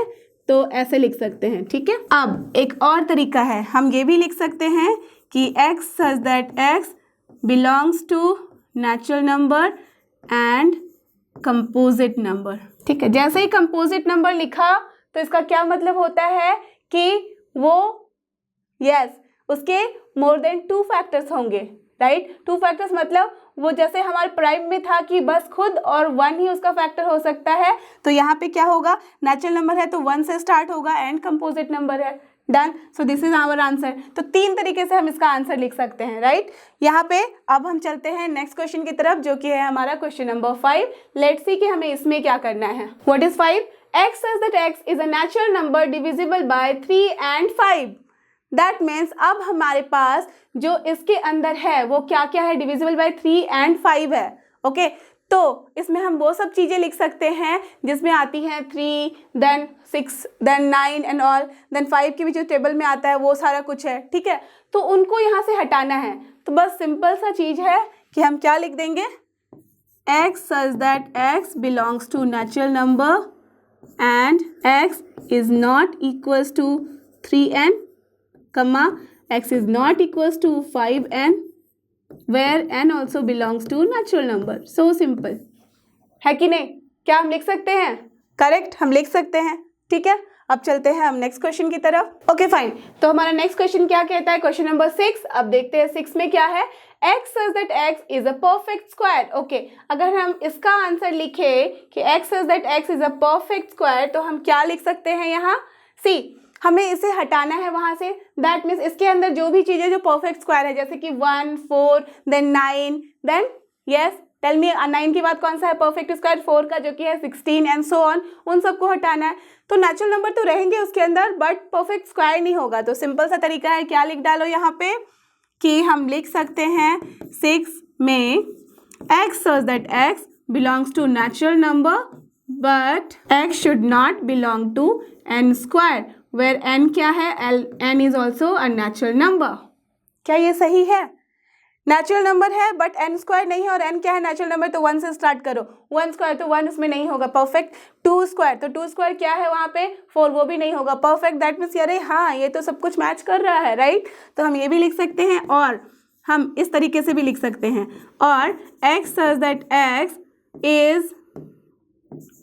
तो ऐसे लिख सकते हैं, ठीक है। अब एक और तरीका है, हम ये भी लिख सकते हैं कि x such that x belongs to natural number and composite number, ठीक है। जैसे ही कंपोजिट नंबर लिखा तो इसका क्या मतलब होता है कि वो यस उसके मोर देन 2 फैक्टर्स होंगे, राइट। 2 फैक्टर्स मतलब वो जैसे हमारे प्राइम में था कि बस खुद और 1 ही उसका फैक्टर हो सकता है, तो यहाँ पे क्या होगा, नेचुरल नंबर है तो 1 से स्टार्ट होगा एंड कंपोजिट नंबर है, done. So this is our answer. तो 3 तरीके से हम इसका आंसर लिख सकते हैं, राइट। यहाँ पे अब हम चलते हैं नेक्स्ट क्वेश्चन की तरफ जो कि है हमारा क्वेश्चन नंबर 5। लेट्स सी कि हमें इसमें क्या करना है। What is 5? x says that x is a natural number divisible by 3 and 5। That means अब हमारे पास जो इसके अंदर है वो क्या क्या है, डिविजिबल बाय 3 एंड 5 है, ओके। तो इसमें हम वो सब चीज़ें लिख सकते हैं जिसमें आती हैं 3 then 6 then 9 and all, then 5 के भी जो टेबल में आता है वो सारा कुछ है, ठीक है। तो उनको यहाँ से हटाना है, तो बस सिंपल सा चीज़ है कि हम क्या लिख देंगे, x such that x belongs to natural number and x is not equals to 3n, comma x is not equals to 5n where n also belongs to natural number। so simple है कि नहीं, क्या हम लिख सकते हैं, करेक्ट, हम लिख सकते हैं, ठीक है। अब चलते हैं हम नेक्स्ट क्वेश्चन की तरफ। ओके फाइन, तो हमारा नेक्स्ट क्वेश्चन क्या कहता है, क्वेश्चन नंबर 6। अब देखते हैं 6 में क्या है, x says that x is a perfect square। Okay, अगर हम इसका आंसर लिखे कि x says that x is a perfect square तो हम क्या लिख सकते हैं यहाँ, सी हमें इसे हटाना है वहां से। दैट मीन्स इसके अंदर जो भी चीजें जो परफेक्ट स्क्वायर है जैसे कि 1 4 then 9 then yes tell me 9 के बाद कौन सा है परफेक्ट स्क्वायर? 4 का जो कि है 16 एंड सो ऑन, उन सबको हटाना है। तो नेचुरल नंबर तो रहेंगे उसके अंदर बट परफेक्ट स्क्वायर नहीं होगा। तो सिंपल सा तरीका है, क्या लिख डालो यहाँ पे कि हम लिख सकते हैं 6 में x such that x belongs to natural number but x should not belong to n square where n क्या है? n is also a natural number। क्या ये सही है? नेचुरल नंबर है बट n स्क्वायर नहीं है, और n क्या है? Natural number. तो 1 से स्टार्ट करो। 1 स्क्वायर तो 1 उसमें नहीं होगा परफेक्ट। 2 स्क्वायर तो 2 स्क्वायर क्या है वहाँ पे? 4, वो भी नहीं होगा परफेक्ट। दैट मीन्स अरे हाँ, ये तो सब कुछ मैच कर रहा है, राइट? तो हम ये भी लिख सकते हैं और हम इस तरीके से भी लिख सकते हैं, और x such that x is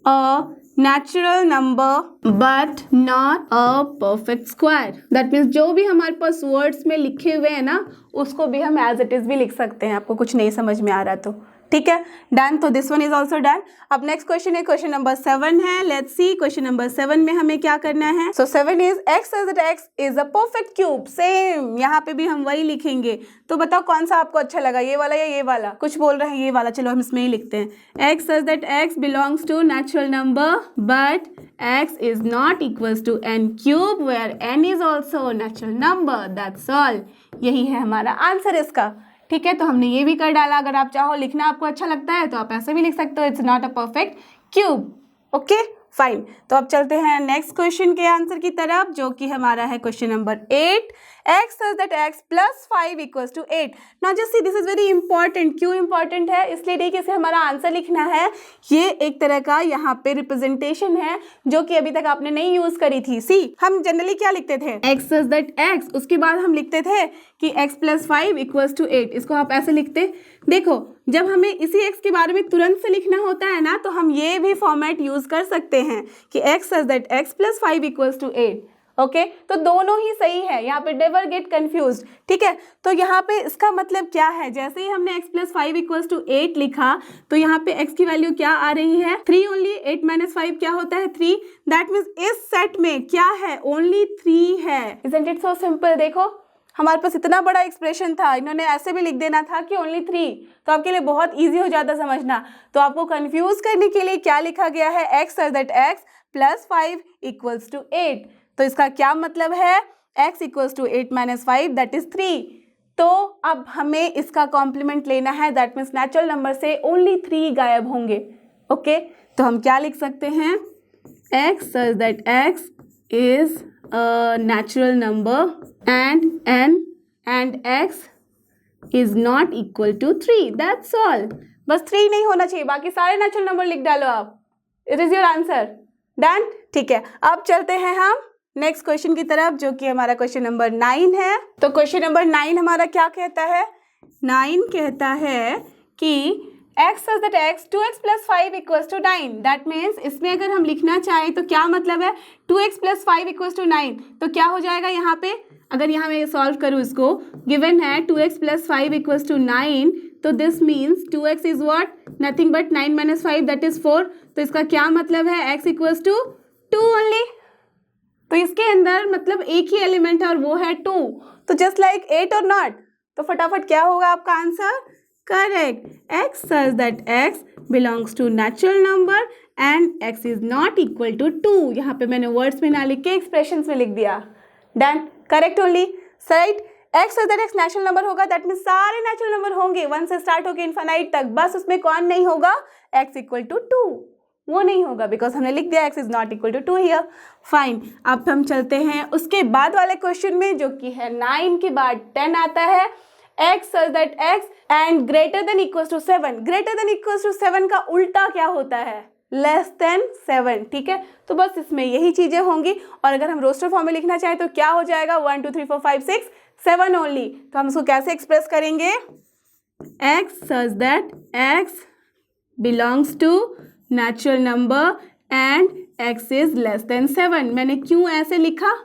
a natural number but not a perfect square। That means जो भी हमारे पास वर्ड्स में लिखे हुए हैं ना, उसको भी हम एज इट इज भी लिख सकते हैं। आपको कुछ नहीं समझ में आ रहा तो ठीक है, डन। तो this one is also done. अब नेक्स्ट क्वेश्चन है, क्वेश्चन नंबर 7 है। लेट्स सी क्वेश्चन नंबर 7 में हमें क्या करना है। सो 7 is x such that x is a perfect cube। Same यहाँ पे भी हम वही लिखेंगे। तो बताओ कौन सा आपको अच्छा लगा, ये वाला या ये वाला? कुछ बोल रहे हैं ये वाला, चलो हम इसमें ही लिखते हैं। x such that x belongs to natural number but x is not equals to n cube where n is also a natural number। That's all। यही है हमारा आंसर इसका। ठीक है, तो हमने ये भी कर डाला। अगर आप चाहो लिखना आपको अच्छा लगता है तो आप ऐसे भी लिख सकते हो, it's not a perfect cube. Okay fine. तो अब चलते हैं नेक्स्ट क्वेश्चन के आंसर की तरफ, जो कि हमारा है question number 8। x such that x plus 5 equals to 8। Now just see, this is very important. क्यों इंपॉर्टेंट है? इसलिए देखिए, इसे हमारा आंसर लिखना है। ये एक तरह का यहाँ पे रिप्रेजेंटेशन है जो कि अभी तक आपने नहीं यूज करी थी। सी, हम जनरली क्या लिखते थे? x such that x, उसके बाद हम लिखते थे कि x plus 5 equals to 8। इसको आप ऐसे लिखते। देखो, जब हमें इसी x के बारे में तुरंत से लिखना होता है ना, तो हम ये भी फॉर्मेट यूज कर सकते हैं कि x such that x plus 5 equals to 8। Okay, तो दोनों ही सही है, यहाँ पे नेवर गेट कंफ्यूज्ड। ठीक है, तो यहाँ पे इसका मतलब क्या है? जैसे ही हमने x plus 5 equals to 8 लिखा, तो यहाँ पे x की वैल्यू क्या आ रही है? 3 ओनली। 8 minus 5 क्या होता है? 3। दैट मीन्स इस सेट में क्या है? ओनली 3 है। Isn't it so simple? देखो, हमारे पास इतना बड़ा एक्सप्रेशन था, इन्होंने ऐसे भी लिख देना था कि ओनली 3, तो आपके लिए बहुत इजी हो जाता समझना। तो आपको कंफ्यूज करने के लिए क्या लिखा गया है? x such that x plus 5 equals to 8। तो इसका क्या मतलब है? x equals to 8 minus 5 that is 3। तो अब हमें इसका कॉम्प्लीमेंट लेना है, दैट मीन्स नेचुरल नंबर से ओनली 3 गायब होंगे। ओके, तो हम क्या लिख सकते हैं? x such that x is a natural number and x is not equal to 3। That's all। बस 3 नहीं होना चाहिए, बाकी सारे नेचुरल नंबर लिख डालो आप। It is your answer. Done. ठीक है, अब चलते हैं हम नेक्स्ट क्वेश्चन की तरफ, जो कि हमारा क्वेश्चन नंबर 9 है। तो क्वेश्चन नंबर 9 हमारा क्या कहता है? 9 कहता है कि x such that x 2x plus 5 equals to 9। That means इसमें अगर हम लिखना चाहें तो क्या मतलब है? 2x plus 5 equals to 9। तो क्या हो जाएगा यहाँ पे? अगर यहाँ मैं सॉल्व करूँ इसको, गिवन है 2x plus 5 equals to 9, तो this means 2x is what? Nothing but 9 minus 5 that is 4। तो इसका क्या मतलब है? x equals to 2 only. तो इसके अंदर मतलब एक ही एलिमेंट है और वो है 2। तो जस्ट लाइक 8 और नॉट। तो फटाफट क्या होगा आपका answer? Correct. x such that x belongs to natural number and x is not equal to 2। यहाँ पे मैंने वर्ड्स में ना लिख के एक्सप्रेशंस में लिख दिया। Done, correct only, right. x such that x natural number होगा, दैट मीन्स सारे नेचुरल नंबर होंगे 1 से स्टार्ट होकर इनफाइनाइट तक, बस उसमें कौन नहीं होगा? x इक्वल टू 2, वो नहीं होगा बिकॉज हमने लिख दिया x is not equal to 2 here. Fine, अब हम चलते हैं उसके बाद वाले क्वेश्चन में, जो कि है 9 के बाद 10 आता है। x such that x and greater than equals to 7। greater than equals to 7 का उल्टा क्या होता है? less than 7। ठीक है, तो बस इसमें यही चीजें होंगी। और अगर हम रोस्टर फॉर्म में लिखना चाहें तो क्या हो जाएगा? 1 2 3 4 5 6 7 ओनली। तो हम इसको कैसे एक्सप्रेस करेंगे? x such that x belongs to natural number and x is less than 7। मैंने क्यों ऐसे लिखा?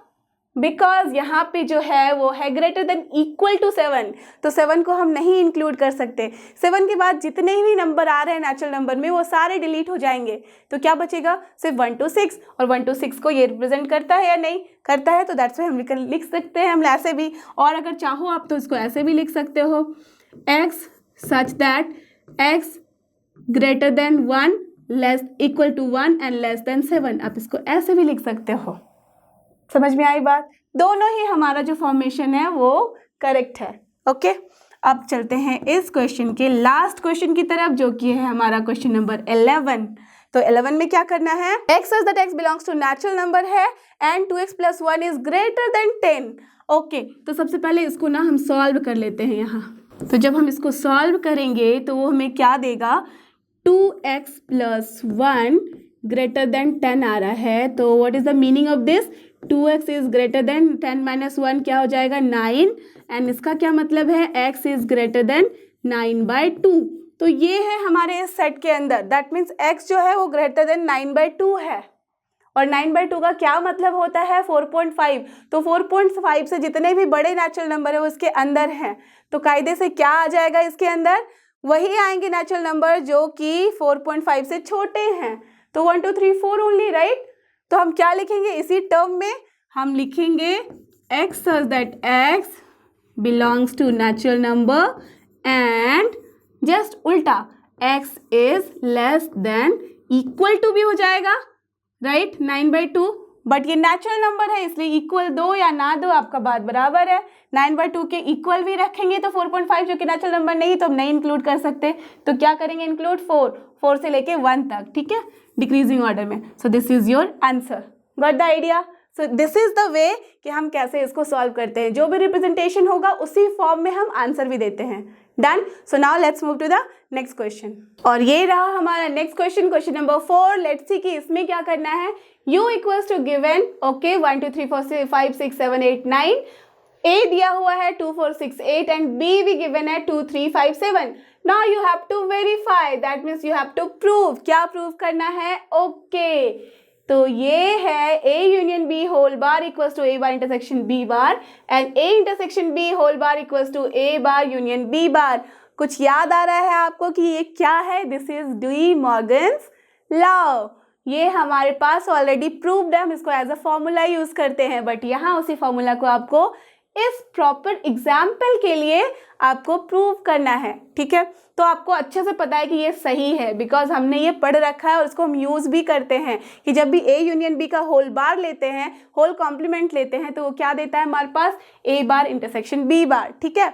बिकॉज यहाँ पे जो है वो है ग्रेटर देन इक्वल टू 7, तो 7 को हम नहीं इंक्लूड कर सकते। 7 के बाद जितने भी नंबर आ रहे हैं नेचुरल नंबर में वो सारे डिलीट हो जाएंगे, तो क्या बचेगा? सिर्फ 1 to 6, और 1 to 6 को ये रिप्रेजेंट करता है या नहीं करता है? तो दैट्स वाई हम लिख सकते हैं हम ऐसे भी, और अगर चाहो आप तो इसको ऐसे भी लिख सकते हो, x such that x greater than 1, less equal to 1 and less than 7। आप इसको ऐसे भी लिख सकते हो। समझ में आई बात? दोनों ही हमारा जो फॉर्मेशन है वो करेक्ट है। ओके, अब चलते हैं इस क्वेश्चन के लास्ट क्वेश्चन की तरफ, जो कि है हमारा क्वेश्चन नंबर 11। तो 11 में क्या करना है, x such that x belongs to natural number है and 2x plus 1 is greater than 10। Okay, तो सबसे पहले इसको ना हम सॉल्व कर लेते हैं यहाँ। तो जब हम इसको सॉल्व करेंगे तो वो हमें क्या देगा, 2x plus 1 ग्रेटर देन 10 आ रहा है। तो what is the meaning of this, 2x is greater than 10 minus 1 क्या हो जाएगा, 9। एंड इसका क्या मतलब है, x इज ग्रेटर देन 9/2। तो ये है हमारे इस सेट के अंदर, दैट मीन्स x जो है वो ग्रेटर देन 9/2 है। और 9/2 का क्या मतलब होता है, 4.5। तो 4.5 से जितने भी बड़े नेचुरल नंबर है वो इसके अंदर हैं। तो कायदे से क्या आ जाएगा इसके अंदर, वही आएंगे नेचुरल नंबर जो कि 4.5 से छोटे हैं। तो 1 2 3 4 ओनली, राइट। तो हम क्या लिखेंगे इसी टर्म में, हम लिखेंगे x such that x belongs to natural number and just उल्टा x is less than equal to भी हो जाएगा, राइट, 9/2। बट ये नेचुरल नंबर है इसलिए इक्वल दो या ना दो आपका बात बराबर है। 9/2 के इक्वल भी रखेंगे तो 4.5 जो कि नेचुरल नंबर नहीं तो हम नहीं इंक्लूड कर सकते। तो क्या करेंगे, इंक्लूड 4 से लेके 1 तक, ठीक है, डिक्रीजिंग ऑर्डर में। सो this is your answer. Got the idea? So this is the way कि हम कैसे इसको सॉल्व करते हैं। जो भी रिप्रेजेंटेशन होगा उसी फॉर्म में हम आंसर भी देते हैं। Done. So now let's move to the next question. और ये रहा हमारा next question, question number 4। Let's see कि इसमें क्या करना है। u equals to given, okay, 1 2 3 4 5 6 7 8 9। a दिया हुआ है 2 4 6 8 एंड b भी गिवन है 2 3 5 7। Now you have to verify, that means you have to prove. क्या प्रूव करना है, ओके, तो ये है a union b whole bar equals to a bar intersection b bar and a intersection b whole bar equals to a bar union b bar. कुछ याद आ रहा है आपको कि ये क्या है, this is D Morgan's law. ये हमारे पास ऑलरेडी प्रूव्ड है, हम इसको एज अ फॉर्मूला यूज करते हैं। बट यहाँ उसी फॉर्मूला को आपको इस प्रॉपर एग्जाम्पल के लिए आपको प्रूव करना है, ठीक है। तो आपको अच्छे से पता है कि ये सही है बिकॉज हमने ये पढ़ रखा है और इसको हम यूज़ भी करते हैं कि जब भी a यूनियन b का होल बार लेते हैं, होल कॉम्प्लीमेंट लेते हैं, तो वो क्या देता है हमारे पास, a बार इंटरसेक्शन b बार, ठीक है।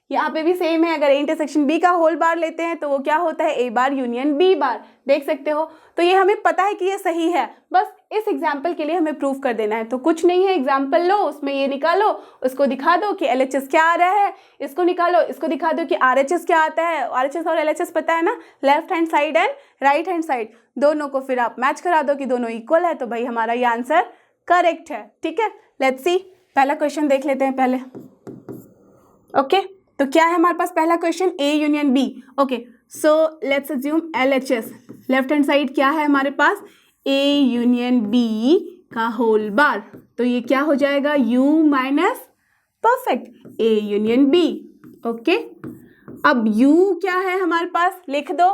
यहाँ पे भी सेम है, अगर a इंटरसेक्शन b का होल बार लेते हैं तो वो क्या होता है, a बार यूनियन b बार। देख सकते हो, तो ये हमें पता है कि ये सही है, बस इस एग्जाम्पल के लिए हमें प्रूव कर देना है। तो कुछ नहीं है, एग्जाम्पल लो, उसमें ये निकालो, उसको दिखा दो कि LHS क्या आ रहा है, इसको निकालो, इसको दिखा दो कि RHS क्या आता है। RHS और LHS पता है ना, left hand side and right hand side, दोनों को फिर आप मैच करा दो कि दोनों इक्वल है, तो भाई हमारा ये आंसर करेक्ट है, ठीक है। लेट्स सी, पहला क्वेश्चन देख लेते हैं पहले। ओके, तो क्या है हमारे पास पहला question, A union B। Okay, so let's assume LHS, left hand side क्या है हमारे पास, A यूनियन B का होल बार। तो ये क्या हो जाएगा, U minus perfect A union B। Okay, अब U क्या है हमारे पास, लिख दो।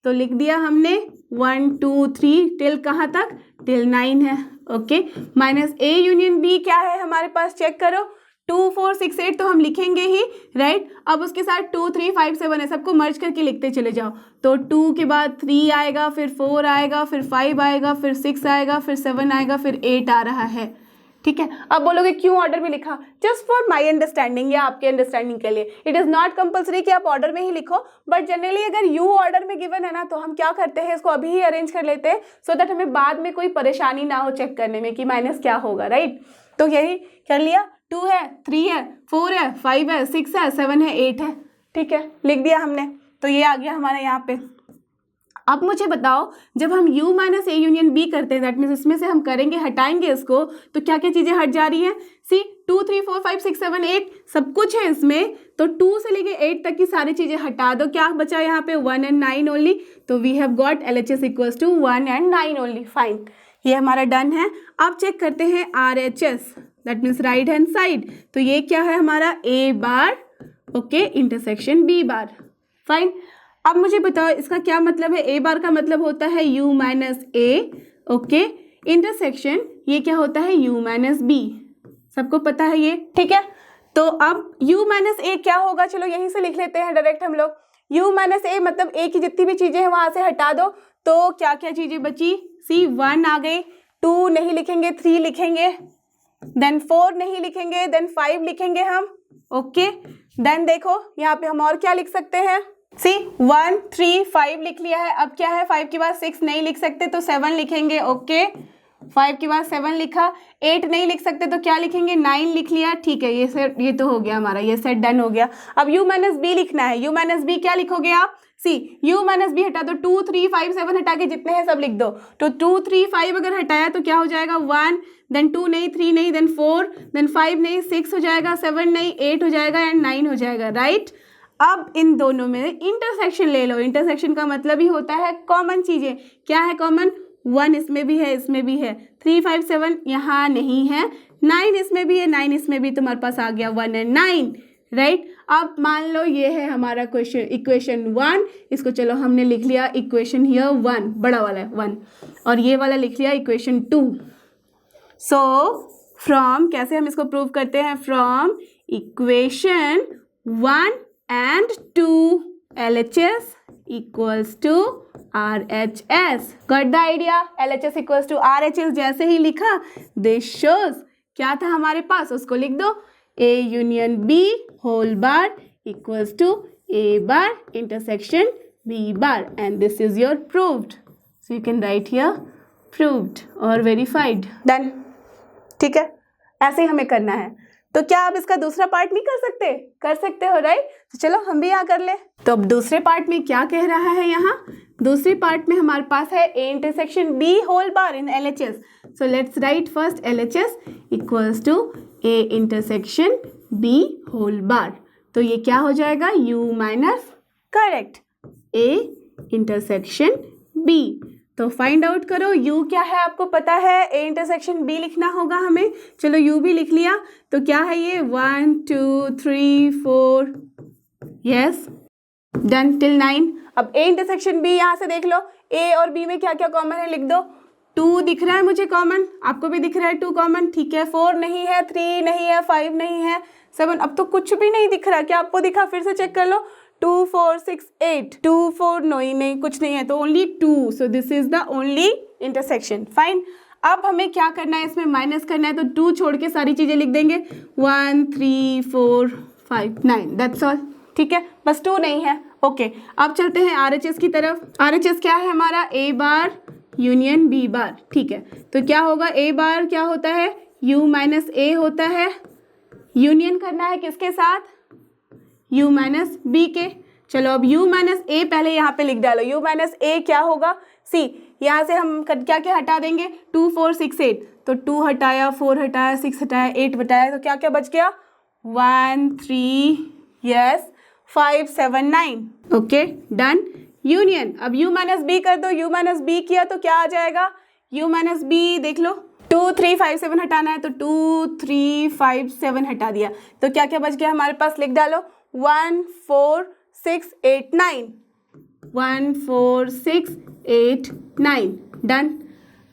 तो लिख दिया हमने 1 2 3 टिल कहाँ तक, टिल 9 है। Okay, minus A union B क्या है हमारे पास, चेक करो, 2 4 6 8 तो हम लिखेंगे ही, राइट। अब उसके साथ 2 3 5 7 है, सबको मर्ज करके लिखते चले जाओ। तो 2 के बाद 3 आएगा, फिर 4 आएगा, फिर 5 आएगा, फिर 6 आएगा, फिर 7 आएगा, फिर 8 आ रहा है, ठीक है। अब बोलोगे क्यों ऑर्डर में लिखा, जस्ट फॉर माई अंडरस्टैंडिंग या आपके अंडरस्टैंडिंग के लिए। इट इज़ नॉट कंपल्सरी कि आप ऑर्डर में ही लिखो, बट जनरली अगर यू ऑर्डर में गिवन है ना, तो हम क्या करते हैं, इसको अभी ही अरेंज कर लेते हैं सो दैट हमें बाद में कोई परेशानी ना हो चेक करने में कि माइनस क्या होगा, राइट। तो यही कर लिया, 2 है, 3 है, 4 है, 5 है, 6 है, 7 है, 8 है, ठीक है, लिख दिया हमने। तो ये आ गया हमारे यहाँ पे। अब मुझे बताओ, जब हम U minus A union B करते हैं, दैट मीन्स इसमें से हम करेंगे, हटाएंगे इसको, तो क्या क्या चीज़ें हट जा रही हैं, सी 2 3 4 5 6 7 8 सब कुछ है इसमें। तो 2 से लेके 8 तक की सारी चीज़ें हटा दो, क्या बचा यहाँ पे, 1 एंड 9 ओनली। तो we have got LHS equals to 1 and 9 only, fine, ये हमारा डन है। अब चेक करते हैं RHS, that means right hand side. तो ये क्या है हमारा, A bar, okay, intersection B bar, fine. अब मुझे बताओ इसका क्या मतलब है, A बार का मतलब होता है U minus A, okay, intersection ये क्या होता है, U माइनस B, सबको पता है ये, ठीक है। तो अब U माइनस A क्या होगा, चलो यहीं से लिख लेते हैं डायरेक्ट हम लोग। u माइनस ए मतलब ए की जितनी भी चीजें हैं वहां से हटा दो, तो क्या क्या चीजें बची, सी 1 आ गई, 2 नहीं लिखेंगे, 3 लिखेंगे, देन 4 नहीं लिखेंगे, देन 5 लिखेंगे हम, ओके। देन देखो यहाँ पे हम और क्या लिख सकते हैं, सी 1 3 5 लिख लिया है। अब क्या है, 5 के बाद 6 नहीं लिख सकते तो 7 लिखेंगे, ओके। 5 के बाद 7 लिखा, 8 नहीं लिख सकते तो क्या लिखेंगे, 9 लिख लिया, ठीक है। ये तो हो गया हमारा, ये सेट डन हो गया। अब u माइनस बी लिखना है। u माइनस बी क्या लिखोगे आप, सी u माइनस बी हटा दो, 2 3 5 7 हटा के जितने हैं सब लिख दो। तो 2 3 5 अगर हटाया तो क्या हो जाएगा, 1, देन 2 नहीं, 3 नहीं, देन 4, देन 5 नहीं, 6 हो जाएगा, 7 नहीं, 8 हो जाएगा एंड 9 हो जाएगा, राइट। अब इन दोनों में इंटरसेक्शन ले लो। इंटरसेक्शन का मतलब ही होता है कॉमन चीजें। क्या है कॉमन, 1 इसमें भी है, इसमें भी है, 3 5 7 यहाँ नहीं है, 9 इसमें भी है, 9 इसमें भी, तुम्हारे पास आ गया 1 एंड 9, राइट। अब मान लो ये है हमारा क्वेश्चन, इक्वेशन 1, इसको चलो हमने लिख लिया इक्वेशन हियर 1, बड़ा वाला है 1, और ये वाला लिख लिया इक्वेशन 2। सो फ्रॉम, कैसे हम इसको प्रूव करते हैं, from equation 1 and 2 LHS equals to RHS. Got the idea? LHS equals to RHS जैसे ही लिखा, this shows क्या था हमारे पास, उसको लिख दो, A union B whole bar equals to A bar intersection B bar, and this is your proved. So you can write here proved or verified. Done. ठीक है, ऐसे ही हमें करना है। तो क्या आप इसका दूसरा पार्ट नहीं कर सकते, कर सकते हो, राइट। तो चलो हम भी यहाँ कर ले। तो अब दूसरे पार्ट में क्या कह रहा है, यहाँ दूसरे पार्ट में हमारे पास है A intersection B whole bar in LHS। So let's write first LHS equals to A intersection B whole bar. तो ये क्या हो जाएगा, U minus, correct, A intersection B। तो फाइंड आउट करो u क्या है, आपको पता है a इंटरसेक्शन b लिखना होगा हमें। चलो u भी लिख लिया, तो क्या है ये 1 2 3 4, यस, डन टिल 9। अब a इंटरसेक्शन b यहाँ से देख लो, a और b में क्या क्या कॉमन है लिख दो। 2 दिख रहा है मुझे कॉमन, आपको भी दिख रहा है 2 कॉमन, ठीक है। 4 नहीं है, 3 नहीं है, 5 नहीं है, 7, अब तो कुछ भी नहीं दिख रहा, क्या आपको दिखा, फिर से चेक कर लो, 2 4 6 8, 2 4 नहीं कुछ नहीं है, तो only 2, so this is the only intersection, fine. अब हमें क्या करना है, इसमें माइनस करना है, तो 2 छोड़ के सारी चीजें लिख देंगे, 1 3 4 5 9, दैट्स ऑल, ठीक है, बस 2 नहीं है, ओके। अब चलते हैं RHS की तरफ। RHS क्या है हमारा, A बार यूनियन B बार, ठीक है। तो क्या होगा, A बार क्या होता है, U माइनस A होता है, यूनियन करना है किसके साथ, u माइनस बी के। चलो अब u माइनस ए पहले यहाँ पे लिख डालो, u माइनस ए क्या होगा, सी, यहाँ से हम क्या क्या हटा देंगे, 2 4 6 8, तो 2 हटाया, 4 हटाया, 6 हटाया, 8 हटाया, तो क्या क्या बच गया, 1 3, यस, 5 7 9, ओके, डन। यूनियन, अब u माइनस बी कर दो, u माइनस बी किया तो क्या आ जाएगा, u माइनस बी देख लो, 2 3 5 7 हटाना है, तो 2 3 5 7 हटा दिया, तो क्या क्या बच गया हमारे पास, लिख डालो, 1 4 6 8 9, 1 4 6 8 9, डन।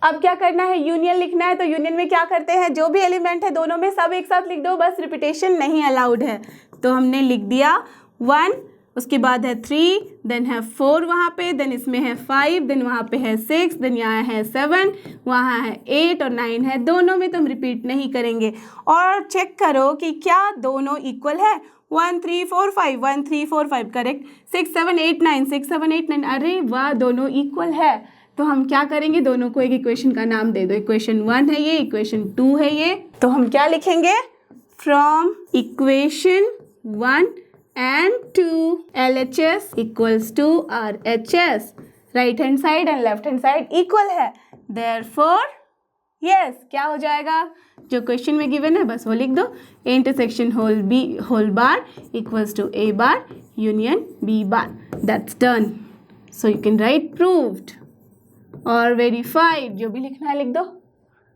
अब क्या करना है, यूनियन लिखना है, तो यूनियन में क्या करते हैं, जो भी एलिमेंट है दोनों में सब एक साथ लिख दो, बस रिपीटेशन नहीं अलाउड है। तो हमने लिख दिया 1, उसके बाद है 3, देन है 4 वहाँ पे, देन इसमें है 5, देन वहाँ पे है 6, देन यहाँ है 7, वहाँ है 8 और 9 है, दोनों में तुम रिपीट नहीं करेंगे। और चेक करो कि क्या दोनों इक्वल है, 1 3 4 5, 1 3 4 5, करेक्ट, 6 7 8 9, 6 7 8 9, अरे वाह, दोनों इक्वल है। तो हम क्या करेंगे, दोनों को एक इक्वेशन का नाम दे दो, इक्वेशन 1 है ये, इक्वेशन 2 है ये, तो हम क्या लिखेंगे, from equation 1 and 2 LHS equals to RHS, right hand side and left hand side equal है, therefore yes, क्या हो जाएगा, जो क्वेश्चन में गिवन है बस वो लिख दो, A intersection whole B whole bar equals to A bar union B bar, that's done. So you can write proved और वेरीफाइड, जो भी लिखना है लिख दो।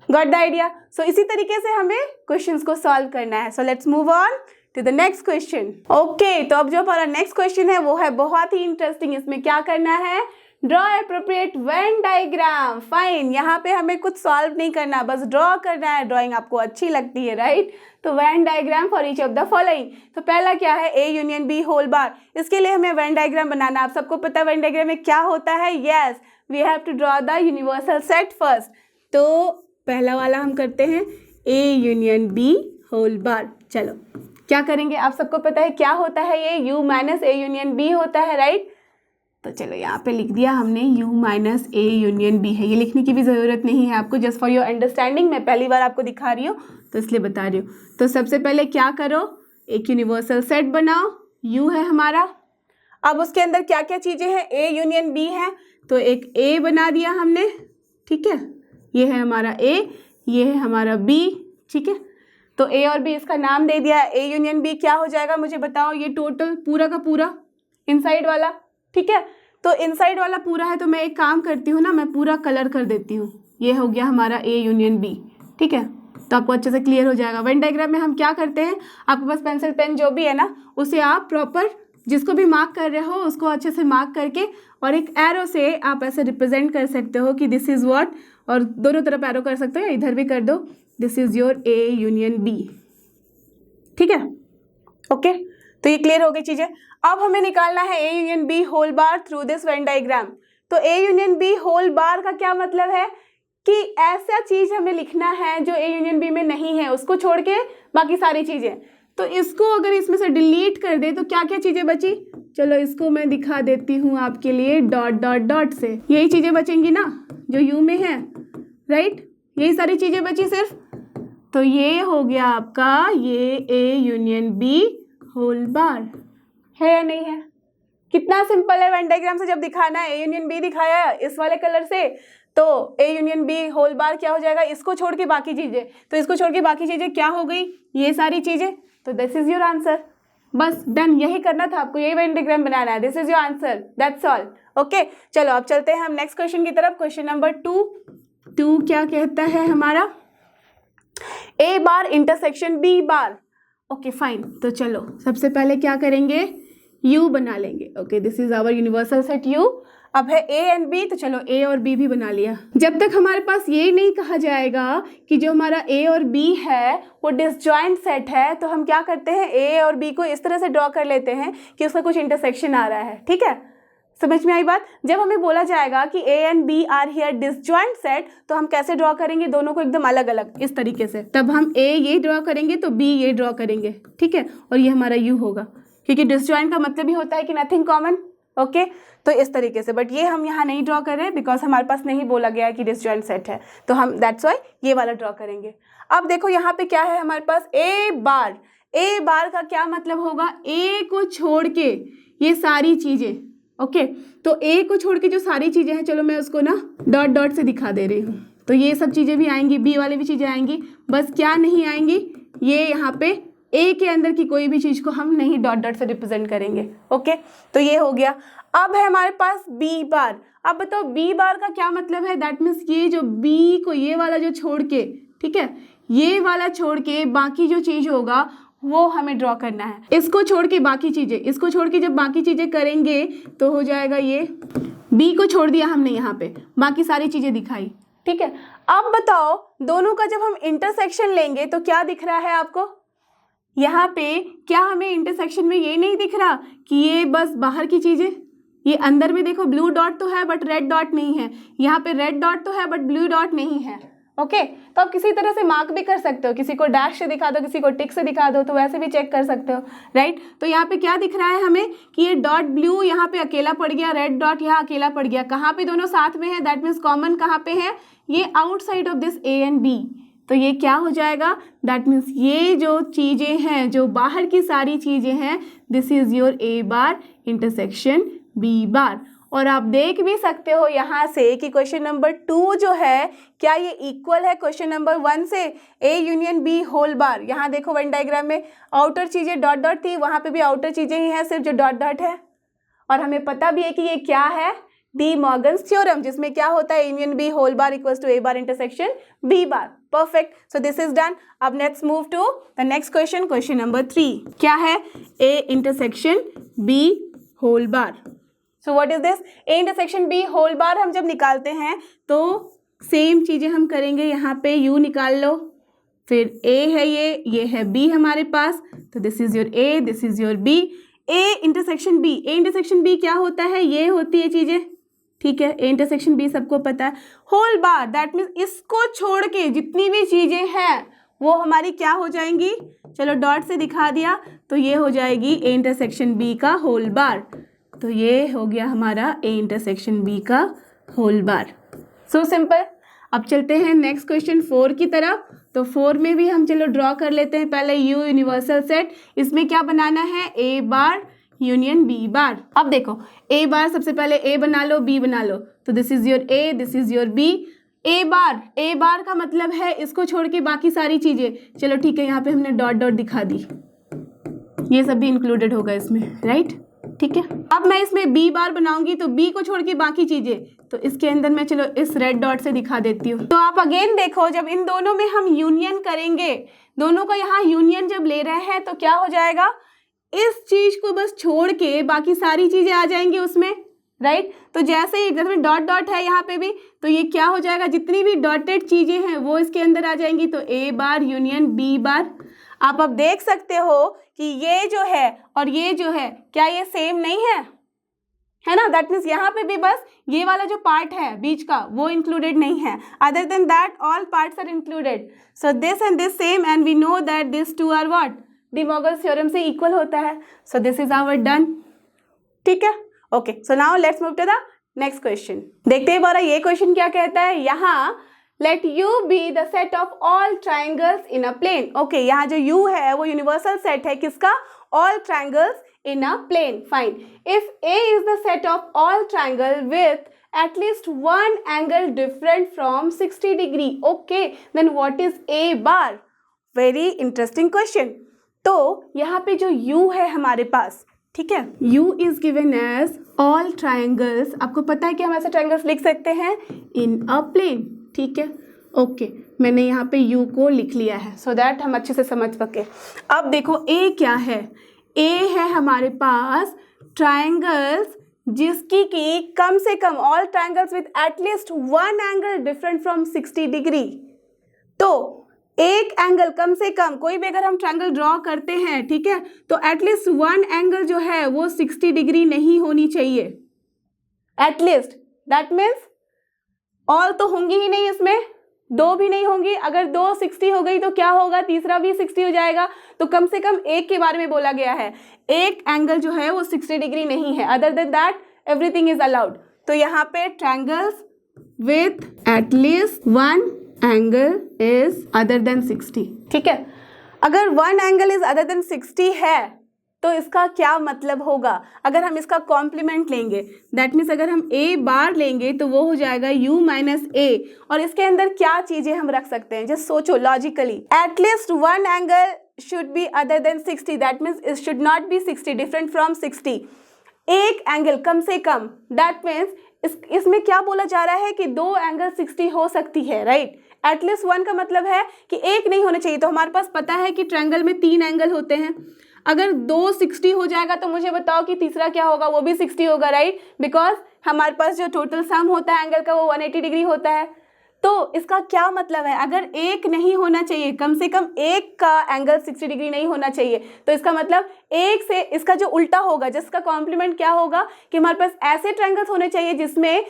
Got the idea. सो इसी तरीके से हमें क्वेश्चंस को सॉल्व करना है। So let's move on to the next question. Okay, तो अब जो हमारा नेक्स्ट क्वेश्चन है वो है बहुत ही इंटरेस्टिंग। इसमें क्या करना है, draw appropriate Venn diagram. Fine, यहाँ पे हमें कुछ सॉल्व नहीं करना, बस ड्रॉ करना है। ड्राइंग आपको अच्छी लगती है, राइट? तो Venn diagram for each of the following. तो पहला क्या है, A union B whole bar. इसके लिए हमें वेन डायग्राम बनाना। आप सबको पता है वेन डायग्राम में क्या होता है? Yes, we have to draw the universal set first. तो पहला वाला हम करते हैं A union B whole bar. चलो क्या करेंगे, आप सबको पता है क्या होता है, ये U minus A union B होता है, राइट? तो चलो यहाँ पे लिख दिया हमने u minus A union B है। ये लिखने की भी ज़रूरत नहीं है आपको, जस्ट फॉर योर अंडरस्टैंडिंग। मैं पहली बार आपको दिखा रही हूँ तो इसलिए बता रही हूँ। तो सबसे पहले क्या करो, एक यूनिवर्सल सेट बनाओ, u है हमारा। अब उसके अंदर क्या क्या चीज़ें हैं, a यूनियन b है, तो एक a बना दिया हमने, ठीक है? ये है हमारा a, ये है हमारा b, ठीक है? तो a और b इसका नाम दे दिया। a यूनियन b क्या हो जाएगा मुझे बताओ, ये टोटल पूरा का पूरा इनसाइड वाला, ठीक है? तो इनसाइड वाला पूरा है, तो मैं एक काम करती हूँ ना, मैं पूरा कलर कर देती हूँ। ये हो गया हमारा ए यूनियन बी, ठीक है? तो आपको अच्छे से क्लियर हो जाएगा। वेन डायग्राम में हम क्या करते हैं, आपके पास पेंसिल पेन जो भी है ना, उसे आप प्रॉपर जिसको भी मार्क कर रहे हो उसको अच्छे से मार्क करके और एक एरो से आप ऐसे रिप्रेजेंट कर सकते हो कि दिस इज़ व्हाट, और दोनों तरफ एरो कर सकते हो, इधर भी कर दो, this is your A union B, ठीक है? ओके, तो ये क्लियर हो गई चीज़ें। अब हमें निकालना है A union B whole bar through this Venn diagram. तो A union B whole bar का क्या मतलब है कि ऐसा चीज़ हमें लिखना है जो ए यूनियन बी में नहीं है, उसको छोड़ के बाकी सारी चीज़ें। तो इसको अगर इसमें से डिलीट कर दे तो क्या क्या चीज़ें बची, चलो इसको मैं दिखा देती हूँ आपके लिए डॉट डॉट डॉट से। यही चीज़ें बचेंगी ना जो यू में है, राइट? यही सारी चीज़ें बची सिर्फ। तो ये हो गया आपका ये A union B whole bar, है या नहीं है? कितना सिंपल है वेन डायग्राम से जब दिखाना है। ए यूनियन बी दिखाया इस वाले कलर से, तो A union B whole bar क्या हो जाएगा, इसको छोड़ के बाकी चीज़ें। तो इसको छोड़ के बाकी चीज़ें क्या हो गई, ये सारी चीज़ें। तो दिस इज योर आंसर, बस डन, यही करना था आपको, यही वेन डायग्राम बनाना है। This is your answer, that's all. Okay, चलो अब चलते हैं हम नेक्स्ट क्वेश्चन की तरफ। क्वेश्चन नंबर 2 क्या कहता है हमारा, A bar intersection B bar. Okay fine, तो चलो सबसे पहले क्या करेंगे, u बना लेंगे। Okay, this is our universal set u। अब है a एंड b, तो चलो a और b भी बना लिया। जब तक हमारे पास ये नहीं कहा जाएगा कि जो हमारा a और b है वो डिसजॉइंट सेट है, तो हम क्या करते हैं, a और b को इस तरह से ड्रॉ कर लेते हैं कि उसका कुछ इंटरसेक्शन आ रहा है, ठीक है? समझ में आई बात? जब हमें बोला जाएगा कि a and b are here disjoint set, तो हम कैसे ड्रॉ करेंगे, दोनों को एकदम अलग अलग इस तरीके से। तब हम a ये ड्रॉ करेंगे तो b ये ड्रॉ करेंगे, ठीक है? और ये हमारा u होगा, क्योंकि डिसजॉइंट का मतलब ही होता है कि नथिंग कॉमन। ओके, तो इस तरीके से, बट ये हम यहाँ नहीं ड्रॉ कर रहे बिकॉज हमारे पास नहीं बोला गया है कि डिसजॉइंट सेट है, तो हम दैट्स वाई ये वाला ड्रॉ करेंगे। अब देखो यहाँ पे क्या है हमारे पास, ए बार। ए बार का क्या मतलब होगा, ए को छोड़ के ये सारी चीज़ें। ओके, तो ए को छोड़ के जो सारी चीज़ें हैं, चलो मैं उसको ना डॉट डॉट से दिखा दे रही हूँ। तो ये सब चीज़ें भी आएंगी, बी वाली भी चीज़ें आएंगी, बस क्या नहीं आएंगी, ये यहाँ पे ए के अंदर की कोई भी चीज़ को हम नहीं डॉट डॉट से रिप्रेजेंट करेंगे। ओके, तो ये हो गया। अब है हमारे पास बी बार। अब बताओ बी बार का क्या मतलब है, दैट मीन्स ये जो बी को ये वाला जो छोड़ के, ठीक है, ये वाला छोड़ के बाकी जो चीज़ होगा वो हमें ड्रॉ करना है। इसको छोड़ के बाकी चीज़ें, इसको छोड़ के जब बाकी चीज़ें करेंगे तो हो जाएगा, ये बी को छोड़ दिया हमने यहाँ पे, बाकी सारी चीज़ें दिखाई, ठीक है? अब बताओ दोनों का जब हम इंटरसेक्शन लेंगे तो क्या दिख रहा है आपको, यहाँ पे क्या हमें इंटरसेक्शन में ये नहीं दिख रहा कि ये बस बाहर की चीज़ें, ये अंदर में देखो ब्लू डॉट तो है बट रेड डॉट नहीं है, यहाँ पे रेड डॉट तो है बट ब्लू डॉट नहीं है। ओके, तो आप किसी तरह से मार्क भी कर सकते हो, किसी को डैश से दिखा दो, किसी को टिक से दिखा दो, तो वैसे भी चेक कर सकते हो, राइट? तो यहाँ पे क्या दिख रहा है हमें कि ये डॉट ब्लू यहाँ पे अकेला पड़ गया, रेड डॉट यहाँ अकेला पड़ गया, कहाँ पे दोनों साथ में है, दैट मीन्स कॉमन कहाँ पे है, ये outside of this A and B. तो ये क्या हो जाएगा, दैट मीन्स ये जो चीज़ें हैं, जो बाहर की सारी चीज़ें हैं, this is your A bar intersection B bar. और आप देख भी सकते हो यहाँ से कि क्वेश्चन नंबर 2 जो है, क्या ये इक्वल है क्वेश्चन नंबर 1 से, A union B whole bar. यहाँ देखो वेन डायग्राम में आउटर चीज़ें डॉट डॉट थी, वहाँ पे भी आउटर चीज़ें ही हैं, सिर्फ जो डॉट डॉट है। और हमें पता भी है कि ये क्या है, डी मॉर्गन्स थ्योरम, जिसमें क्या होता है, union B whole bar equals to A bar intersection B bar. Perfect, so this is done. अब let's move to the next question, question number 3 क्या है, A intersection B whole bar. So what is this? A intersection B whole bar हम जब निकालते हैं तो सेम चीजें हम करेंगे, यहाँ पे यू निकाल लो, फिर ए है ये है बी हमारे पास, तो this is your A, this is your B. A intersection B, A intersection B क्या होता है? ये होती है चीजें, ठीक है। ए इंटरसेक्शन बी सबको पता है। होल बार दैट मीन्स इसको छोड़ के जितनी भी चीजें हैं वो हमारी क्या हो जाएंगी? चलो डॉट से दिखा दिया, तो ये हो जाएगी ए इंटरसेक्शन बी का होल बार। तो ये हो गया हमारा ए इंटरसेक्शन बी का होल बार। So simple. अब चलते हैं नेक्स्ट क्वेश्चन 4 की तरफ। तो 4 में भी हम चलो ड्रॉ कर लेते हैं पहले यू यूनिवर्सल सेट। इसमें क्या बनाना है? A bar union B bar. अब देखो ए बार, सबसे पहले ए बना लो, बी बना लो, तो this is your A, this is your B. A bar का मतलब है इसको छोड़ के बाकी सारी चीजें। चलो ठीक है, यहाँ पे हमने डॉट डॉट दिखा दी, ये सब भी इंक्लूडेड होगा इसमें, राइट? ठीक है। अब मैं इसमें बी बार बनाऊंगी तो बी को छोड़ के बाकी चीजें, तो इसके अंदर मैं चलो इस रेड डॉट से दिखा देती हूँ। तो आप अगेन देखो, जब इन दोनों में हम यूनियन करेंगे, दोनों का यहाँ यूनियन जब ले रहे हैं तो क्या हो जाएगा? इस चीज को बस छोड़ के बाकी सारी चीजें आ जाएंगी उसमें, राइट? तो जैसे ही जैसे डॉट डॉट है यहाँ पे भी, तो ये क्या हो जाएगा? जितनी भी डॉटेड चीजें हैं वो इसके अंदर आ जाएंगी। तो ए बार यूनियन बी बार। आप अब देख सकते हो कि ये जो है और ये जो है, क्या ये सेम नहीं है ना? दैट मीन्स यहाँ पे भी बस ये वाला जो पार्ट है बीच का वो इंक्लूडेड नहीं है, other than that all parts are included. So this and this same, and we know that this two are what? De Morgan's theorem से इक्वल होता है। So this is our done. ठीक है, okay. So now let's move to the next question. देखते हैं बारा ये क्वेश्चन क्या कहता है। यहाँ let U be the set of all triangles in a plane. Okay, यहाँ जो यू है वो यूनिवर्सल सेट है किसका? All triangles in a plane. Fine. If A is the set of all triangle with at least one angle different from 60 degree. Okay, then what is A bar? Very interesting question. तो यहाँ पे जो U है हमारे पास, ठीक है, U is given as all triangles. आपको पता है कि हम ऐसे triangles लिख सकते हैं in a plane. ठीक है, ओके, मैंने यहाँ पे U को लिख लिया है so that हम अच्छे से समझ सके। अब देखो A क्या है? ए है हमारे पास ट्राइंगल्स जिसकी की कम से come all triangles with at least one angle different from 60 degree. तो एक एंगल कम से कम, कोई भी अगर हम ट्राइंगल ड्रॉ करते हैं, ठीक है, तो एटलीस्ट वन एंगल जो है वो 60 डिग्री नहीं होनी चाहिए। एटलीस्ट दैट मीन्स ऑल तो होंगी ही नहीं, इसमें दो भी नहीं होंगी। अगर दो 60 हो गई तो क्या होगा? तीसरा भी 60 हो जाएगा। तो कम से कम एक के बारे में बोला गया है, एक एंगल जो है वो 60 डिग्री नहीं है, other than that everything is allowed. तो यहाँ पे triangles with at least one angle is other than 60। ठीक है, अगर one angle is other than 60 है तो इसका क्या मतलब होगा? अगर हम इसका कॉम्प्लीमेंट लेंगे, दैट मीन्स अगर हम ए बार लेंगे तो वो हो जाएगा यू माइनस ए। और इसके अंदर क्या चीजें हम रख सकते हैं? जस्ट सोचो logically. At least one angle should be other than 60, that means it should not be 60, different from 60। एक एंगल कम से कम, दैट मीन्स इसमें क्या बोला जा रहा है कि दो एंगल 60 हो सकती है, राइट? एटलीस्ट वन का मतलब है कि एक नहीं होना चाहिए। तो हमारे पास पता है कि ट्रायंगल में 3 एंगल होते हैं। अगर दो 60 हो जाएगा तो मुझे बताओ कि तीसरा क्या होगा? वो भी 60 होगा, राइट? बिकॉज हमारे पास जो टोटल सम होता है एंगल का वो 180 डिग्री होता है। तो इसका क्या मतलब है? अगर एक नहीं होना चाहिए, कम से कम एक का एंगल 60 डिग्री नहीं होना चाहिए, तो इसका मतलब एक से इसका जो उल्टा होगा, जिसका कॉम्प्लीमेंट क्या होगा कि हमारे पास ऐसे ट्रायंगल्स होने चाहिए जिसमें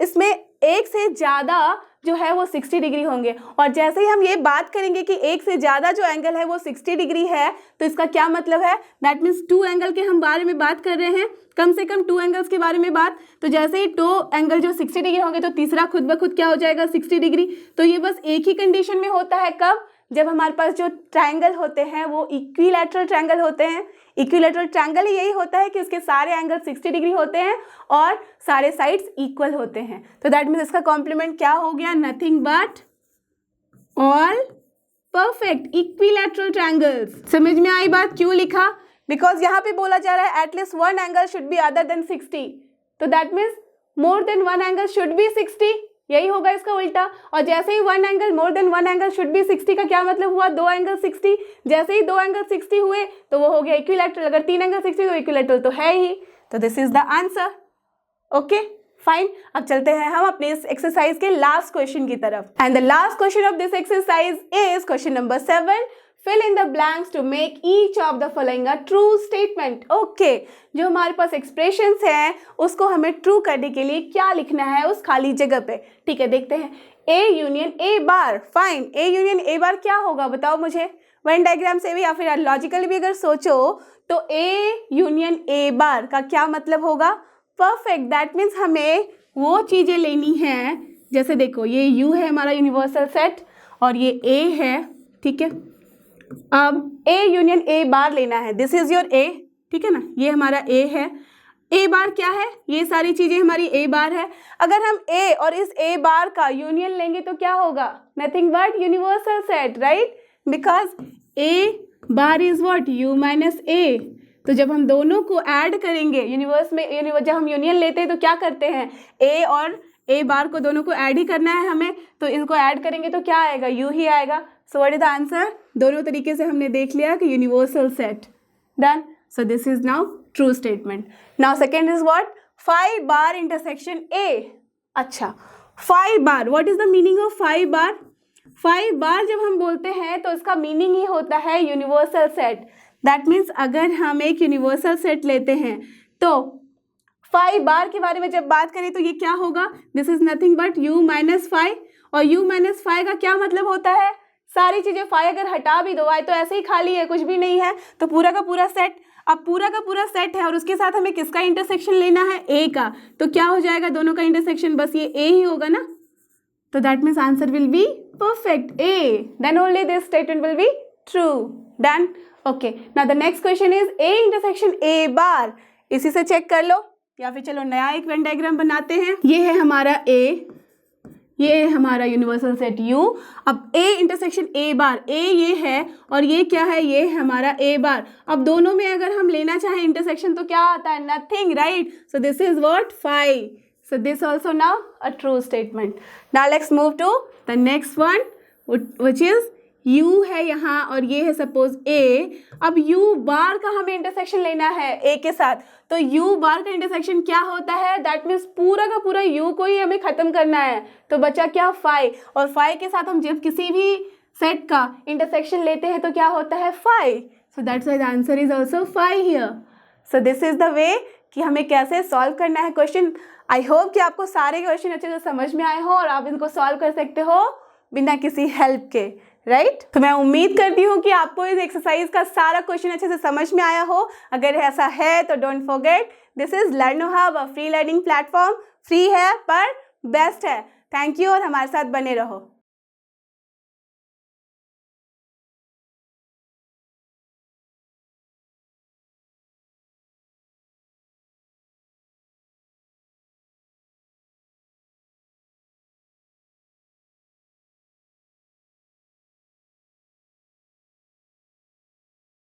इसमें एक से ज़्यादा जो है वो 60 डिग्री होंगे। और जैसे ही हम ये बात करेंगे कि एक से ज़्यादा जो एंगल है वो 60 डिग्री है, तो इसका क्या मतलब है? दैट मीन्स 2 एंगल के हम बारे में बात कर रहे हैं, कम से कम 2 एंगल्स के बारे में बात। तो जैसे ही 2 एंगल जो 60 डिग्री होंगे तो तीसरा खुद ब खुद क्या हो जाएगा? 60 डिग्री। तो ये बस एक ही कंडीशन में होता है, कब? जब हमारे पास जो ट्रायंगल होते हैं वो इक्विलैटरल ट्रायंगल होते हैं। इक्विलैटरल ट्रायंगल ही यही होता है कि उसके सारे एंगल 60 डिग्री होते हैं और सारे साइड्स इक्वल होते हैं। तो दैट मीन्स इसका कॉम्प्लीमेंट क्या हो गया? Nothing but all perfect equilateral triangles. समझ में आई बात? क्यों लिखा? बिकॉज यहाँ पे बोला जा रहा है at least one angle should be other than 60, तो that means more than one angle should be 60, यही होगा इसका उल्टा। और जैसे ही one angle more than one angle should be 60 का क्या मतलब हुआ? 2 एंगल 60। जैसे ही 2 एंगल 60 हुए तो वो हो गया इक्विलैटरल। अगर 3 एंगल 60 तो इक्विलैटरल तो है ही। तो this is the answer. Okay fine. अब चलते हैं हम अपने इस एक्सरसाइज के लास्ट क्वेश्चन की तरफ। And the last question of this exercise is question number 7। Fill in the blanks to make each of the following a true statement. Okay, जो हमारे पास एक्सप्रेशंस हैं उसको हमें ट्रू करने के लिए क्या लिखना है उस खाली जगह पे। ठीक है, देखते हैं। A union A bar, fine. A union A bar क्या होगा बताओ मुझे। वेन डायग्राम से भी या फिर लॉजिकली भी अगर सोचो तो ए यूनियन ए बार का क्या मतलब होगा, परफेक्ट। दैट मीन्स हमें वो चीज़ें लेनी है, जैसे देखो ये यू है हमारा यूनिवर्सल सेट और ये ए है, ठीक है। अब ए यूनियन ए बार लेना है, दिस इज योर ए, ठीक है ना, ये हमारा ए है। ए बार क्या है, ये सारी चीज़ें हमारी ए बार है। अगर हम ए और इस ए बार का यूनियन लेंगे तो क्या होगा, nothing but universal set, right, because A bar is what, U minus A. तो जब हम दोनों को ऐड करेंगे यूनिवर्स में, जब हम यूनियन लेते हैं तो क्या करते हैं, ए और ए बार को दोनों को ऐड ही करना है हमें, तो इनको ऐड करेंगे तो क्या आएगा, यू ही आएगा। So what is the answer, दोनों तरीके से हमने देख लिया कि universal set, done. So this is now true statement. Now second is what, 5 bar intersection A. अच्छा, 5 bar, what is the meaning of 5 bar. 5 bar जब हम बोलते हैं तो इसका मीनिंग ही होता है यूनिवर्सल सेट। दैट मीन्स अगर हम एक यूनिवर्सल सेट लेते हैं तो 5 बार के बारे में जब बात करें तो ये क्या होगा, this is nothing but u minus 5। और u माइनस 5 का क्या मतलब होता है, सारी चीज़ें 5 अगर हटा भी दो, तो ऐसे ही खाली है, कुछ भी नहीं है, तो पूरा का पूरा सेट। अब पूरा का पूरा सेट है और उसके साथ हमें किसका इंटरसेक्शन लेना है, a का, तो क्या हो जाएगा दोनों का इंटरसेक्शन, बस ये a ही होगा ना, तो that means answer will be perfect a, then only this statement will be true, done. Okay, now the next question is a intersection a bar. इसी से चेक कर लो या फिर चलो नया एक वेन डायग्राम बनाते हैं। ये है हमारा a, ये है हमारा यूनिवर्सल सेट u। अब a intersection a bar, a ये है और ये क्या है, ये है हमारा a बार। अब दोनों में अगर हम लेना चाहें इंटरसेक्शन तो क्या आता है, nothing, right. So this is what 5। So this also now a true statement. Now let's move to the next one which is u है यहाँ और ये है सपोज a। अब u बार का हमें इंटरसेक्शन लेना है a के साथ, तो u बार का इंटरसेक्शन क्या होता है, दैट मीन्स पूरा का पूरा u को ही हमें खत्म करना है, तो बचा क्या 5। और 5 के साथ हम जब किसी भी सेट का इंटरसेक्शन लेते हैं तो क्या होता है 5। So that's why the answer is also 5 here. So this is the way कि हमें कैसे सॉल्व करना है क्वेश्चन। आई होप कि आपको सारे क्वेश्चन अच्छे से समझ में आए हो और आप इनको सॉल्व कर सकते हो बिना किसी हेल्प के, राइट। तो मैं उम्मीद करती हूँ कि आपको इस एक्सरसाइज का सारा क्वेश्चन अच्छे से समझ में आया हो। अगर ऐसा है तो don't forget, this is लर्नो hub, a free learning platform. Free है पर बेस्ट है। थैंक यू और हमारे साथ बने रहो।